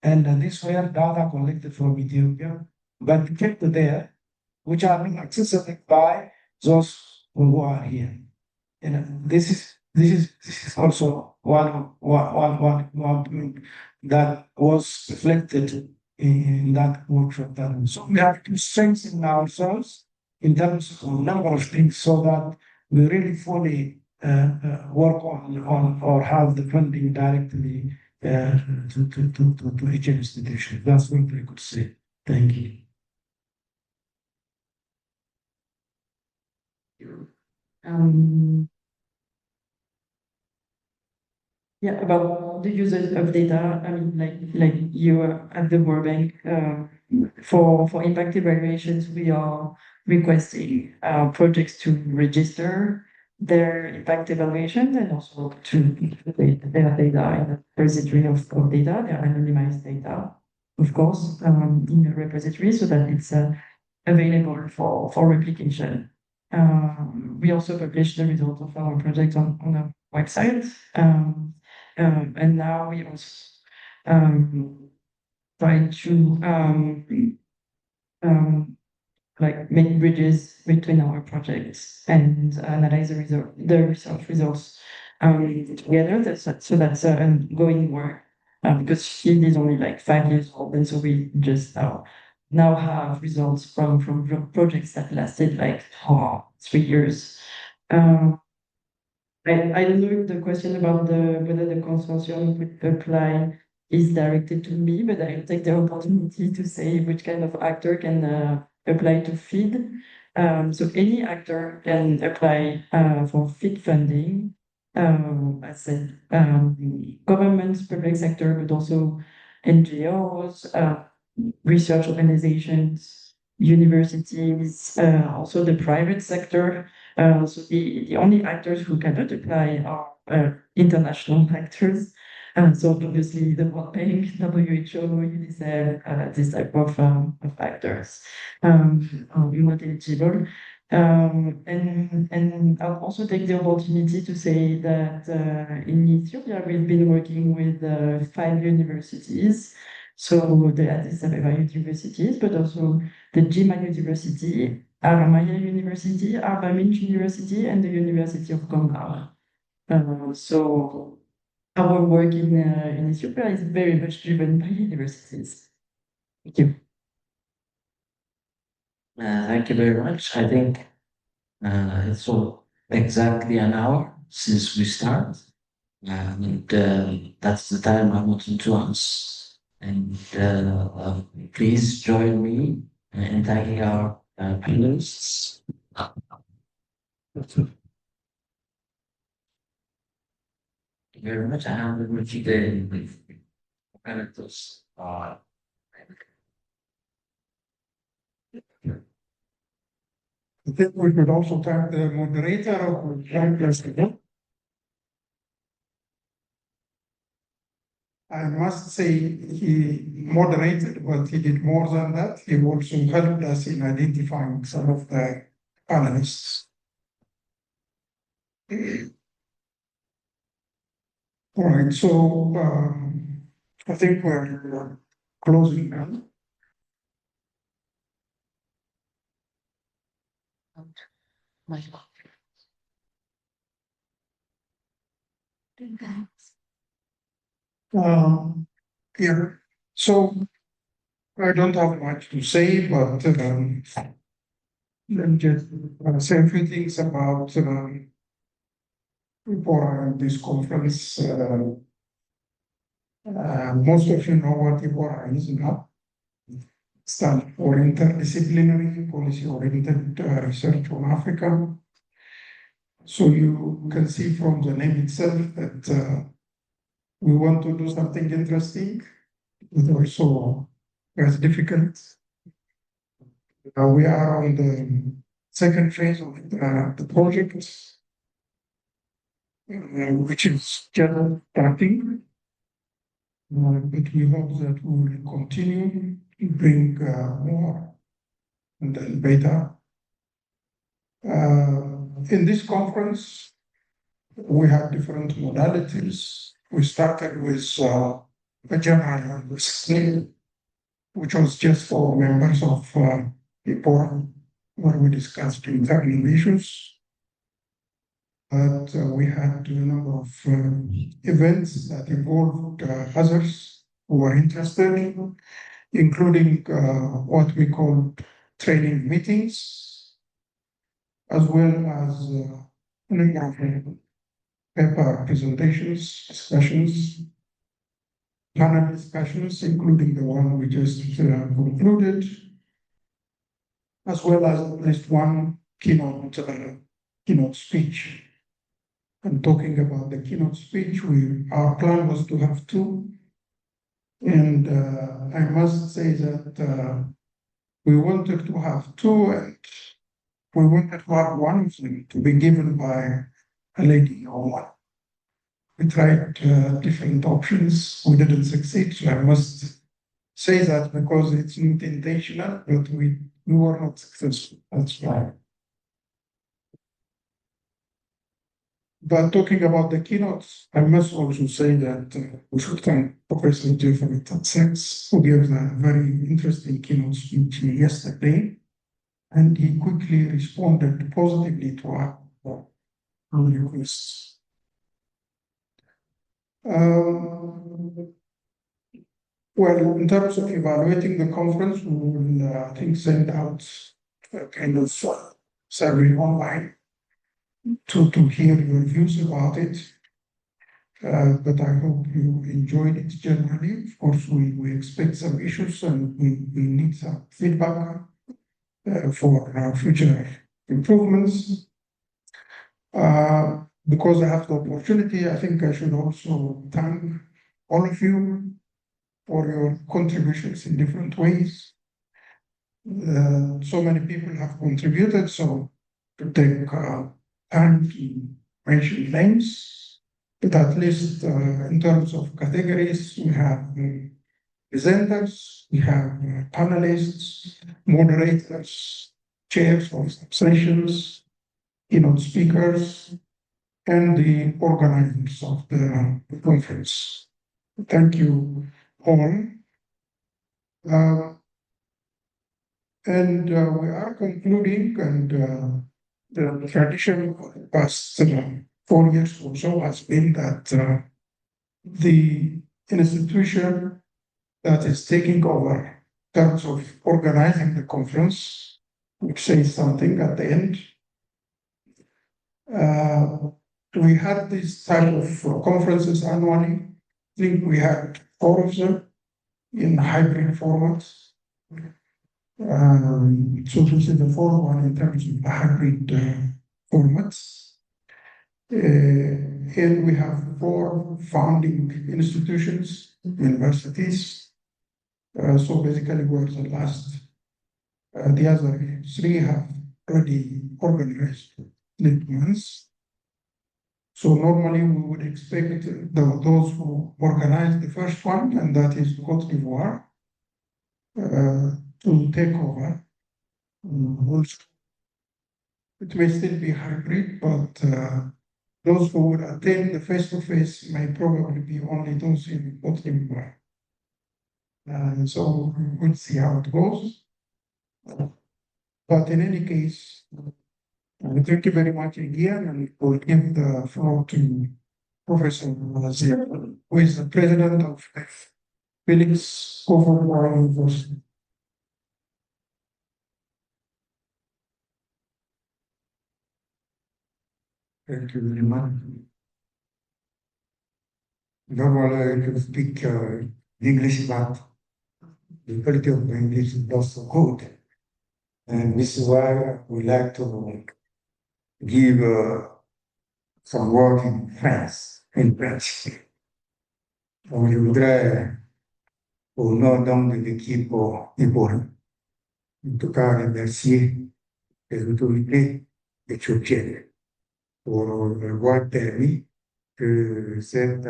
And these were data collected from Ethiopia, but kept there, which are accessible by those who are here. And this is also one point that was reflected in that workshop. So we have to strengthen ourselves in terms of number of things so that we really fully work on or have the funding directly to each institution. That's what I could say. Thank you. Yeah, about the usage of data. I mean, like you at the World Bank, for impact evaluations, we are requesting projects to register their impact evaluations and also to include their data in the repository of data, their anonymized data, of course, in the repository so that it's available for replication. We also publish the results of our project on our website. And now we also try to like make bridges between our projects and analyze the research results together. That's an ongoing work because field is only like 5 years old, and so we just now have results from projects that lasted like 3 years. I don't know if the question about whether the consortium would apply is directed to me, but I'll take the opportunity to say which kind of actor can apply to feed. So any actor can apply for feed funding. I said governments, public sector, but also NGOs, research organizations, universities, also the private sector. So the only actors who cannot apply are international actors. So obviously the World Bank, WHO, UNICEF, this type of actors are not eligible. And I'll also take the opportunity to say that in Ethiopia, we've been working with 5 universities. So the Addis Ababa universities, but also the Jimma University, Alemayehu University, Minch University, and the University of Gombe. So our work in Ethiopia is very much driven by universities. Thank you. Thank you very much. I think it's all exactly an hour since we start, and that's the time I wanted to ask. And please join me in thanking our panelists. Thank you very much. I have to the panelists. I think we could also thank the moderator of the I must say he moderated, but he did more than that. He also helped us in identifying some of the panelists. All right, so I think we're closing now. Yeah, so I don't have much to say, but let me just say a few things about IPORA, this conference. Most of you know what IPORA is now. It stands for Interdisciplinary Policy-Oriented Research on Africa. So you can see from the name itself that we want to do something interesting, but also very difficult. We are on the second phase of the project, which is just starting. But we hope that we will continue to bring more and then better. In this conference, we have different modalities. We started with a general listening, which was just for members of IPORA, where we discussed internal issues. But we had a number of events that involved others who were interested, including what we call training meetings, as well as a number of paper presentations, discussions, panel discussions, including the one we just concluded, as well as at least one keynote speech. And talking about the keynote speech, our plan was to have two. And I must say that we wanted to have two, and we wanted to have one of them to be given by a lady or one. We tried different options. We didn't succeed. So I must say that because it's not intentional, but we were not successful. That's why. But talking about the keynotes, I must also say that we should thank Professor Teketel Yohannes, who gave a very interesting keynote speech yesterday. and he quickly responded positively to our requests. Well, in terms of evaluating the conference, we will, I think, send out a kind of survey online to hear your views about it. But I hope you enjoyed it generally. Of course, we expect some issues and we need some feedback for future improvements. Because I have the opportunity, I think I should also thank all of you for your contributions in different ways. So many people have contributed, so to take time to mention names, but at least in terms of categories, we have presenters, we have panelists, moderators, chairs of sessions, keynote speakers, and the organizers of the conference. Thank you all. And we are concluding, and the tradition for the past 4 years or so has been that the institution that is taking over in terms of organizing the conference would say something at the end. We had this type of conferences annually. I think we had 4 of them in hybrid formats. So this is the 4th one in terms of hybrid formats. And we have 4 founding institutions, universities. So basically we're the last. The other 3 have already organized ones. So normally we would expect those who organized the first one, and that is Côte d'Ivoire, to take over. Also, it may still be hybrid, but those who would attend the face-to-face may probably be only those in Côte d'Ivoire. So we'll see how it goes. But in any case, thank you very much again, and we'll give the floor to Professor Seyoum, who is the president of Felix Hoffer University. Thank you very much. Normally, I can speak English, but the quality of my English is not so good. And this is why we like to give some word in French. Donc, je voudrais, au nom donc de l'équipe IPORA, en tout cas remercier les autorités éthiopiennes pour avoir permis que cette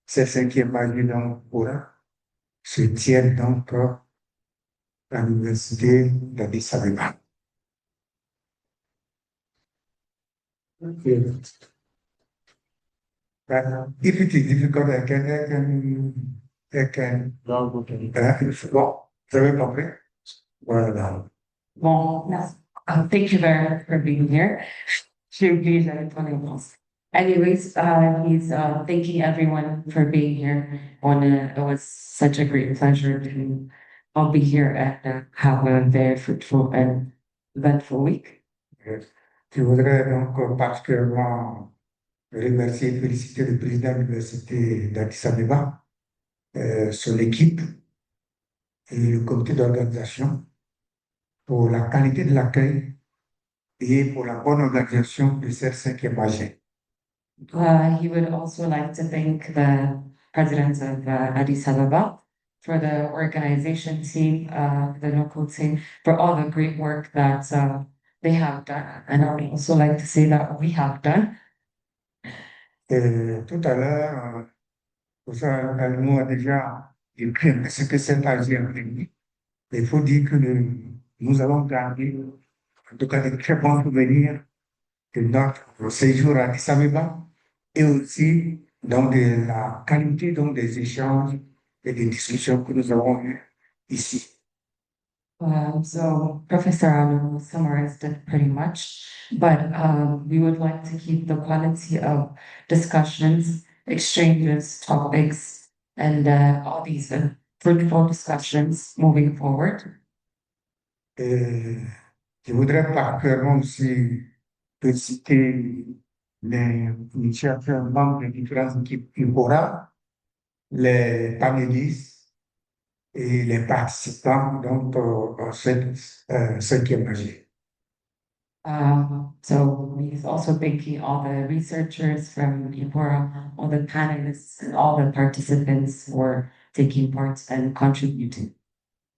5e année d'IPORA se tienne donc à l'université d'Addis Ababa. If it is difficult, I can. Bon, vous avez compris? Voilà. Bon, thank you very much for being here. Anyways, he's thanking everyone for being here. It was such a great pleasure to all be here and have a very fruitful and eventful week. Yes. Je voudrais donc particulièrement remercier et féliciter le président de l'université d'Addis Abeba, son équipe et le comité d'organisation pour la qualité de l'accueil et pour la bonne organisation de cette 5e AG. He would also like to thank the president of Addis Ababa for the organization team, the local team, for all the great work that they have done. And I would also like to say that we have done. Tout à l'heure, elle nous a déjà écrit ce que cette AG a fait. Il faut dire que nous allons garder, en tout cas, de très bons souvenirs de notre séjour à Addis Abeba et aussi donc de la qualité donc, des échanges et des discussions que nous avons eues ici. So Professor Alu summarized it pretty much, but we would like to keep the quality of discussions, exchanges, topics, and all these fruitful discussions moving forward. Et je voudrais particulièrement aussi citer les initiateurs membres des différentes équipes IPORA, les panélistes et les participants donc, à cette cinquième AG. So he's also thanking all the researchers from IPORA, all the panelists, and all the participants for taking part and contributing.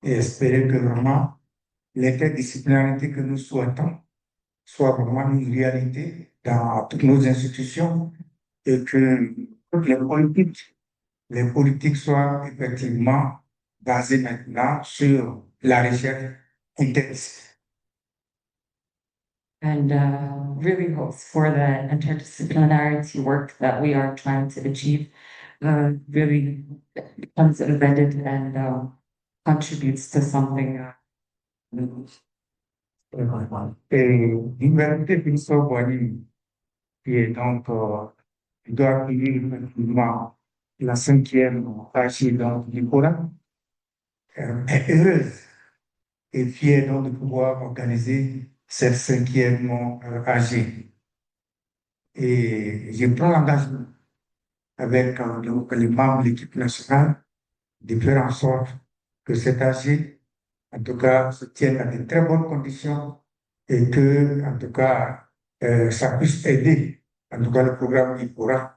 Et espérer que vraiment l'interdisciplinarité que nous souhaitons soit vraiment une réalité dans toutes nos institutions et que toutes les politiques soient effectivement basées maintenant sur la recherche interdisciplinaire. And really hopes for the interdisciplinarity work that we are trying to achieve really becomes embedded and contributes to something. Et l'université Fitsum Mulugeta, qui est donc, doit accueillir effectivement la cinquième partie donc, du programme, est heureuse et fière donc, de pouvoir organiser cette cinquième AG. Et je prends l'engagement avec donc, les membres de l'équipe nationale de faire en sorte que cette AG, en tout cas, se tienne dans de très bonnes conditions et que, en tout cas, ça puisse aider, en tout cas, le programme IPORA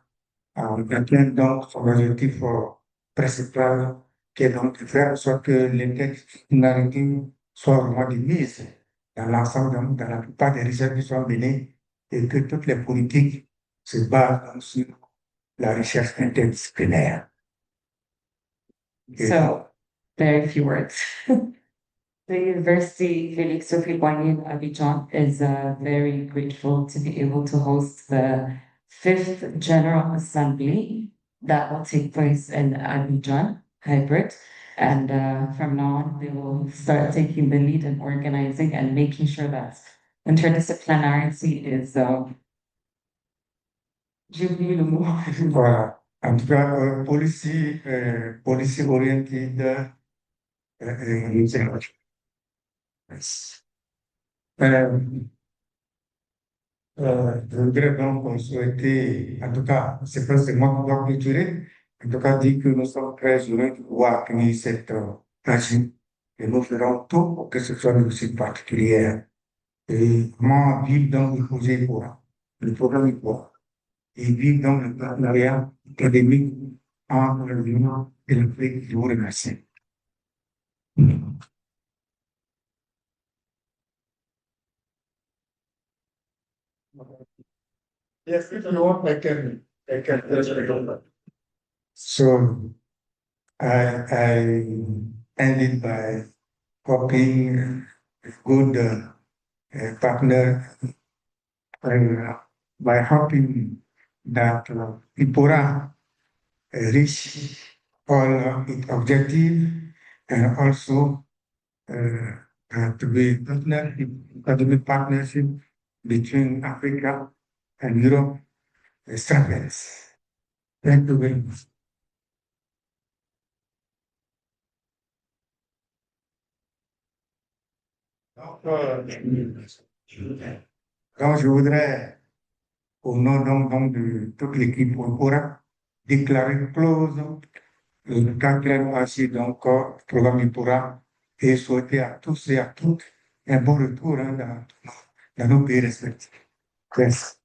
à atteindre donc son objectif principal, qui est donc de faire en sorte que l'interdisciplinarité soit vraiment de mise dans l'ensemble, dans la plupart des recherches qui sont menées et que toutes les politiques se basent donc sur la recherche interdisciplinaire. So, very few words. The University Félix Sophie-Boigny in Abidjan is very grateful to be able to host the 5th General Assembly that will take place in Abidjan, hybrid. And from now on, they will start taking the lead in organizing and making sure that interdisciplinarity is, j'ai oublié le mot. Voilà. En tout cas, policy oriented research. Je voudrais donc souhaiter, en tout cas, c'est pas seulement pouvoir clôturer, en tout cas dire que nous sommes très heureux de pouvoir accueillir cette machine et nous ferons tout pour que ce soit une réussite particulière. Et comment vivre dans le projet IPORA, le programme IPORA, et vivre dans le partenariat académique entre l'Union et l'Afrique. Je vous remercie. Yes, if you want, I can So I ended by hoping a good partner and by hoping that IPORA reach all its objectives and also to be academic partnership between Africa and Europe strengthens. Thank you very much. Donc, je voudrais, au nom donc, de toute l'équipe IPORA, déclarer close le quatrième AG, donc, programme IPORA, et souhaiter à tous et à toutes un bon retour dans nos pays respectifs. Merci.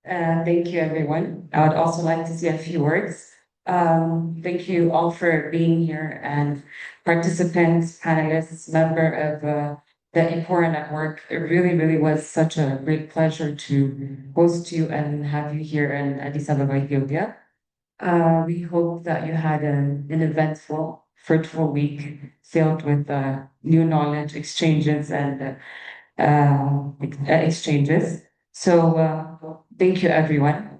Thank you, everyone. I would also like to say a few words. Thank you all for being here and participants, panelists, member of the IPORA network. It really, really was such a great pleasure to host you and have you here in Addis Ababa, Ethiopia. We hope that you had an eventful, fruitful week filled with new knowledge exchanges and exchanges. So thank you, everyone.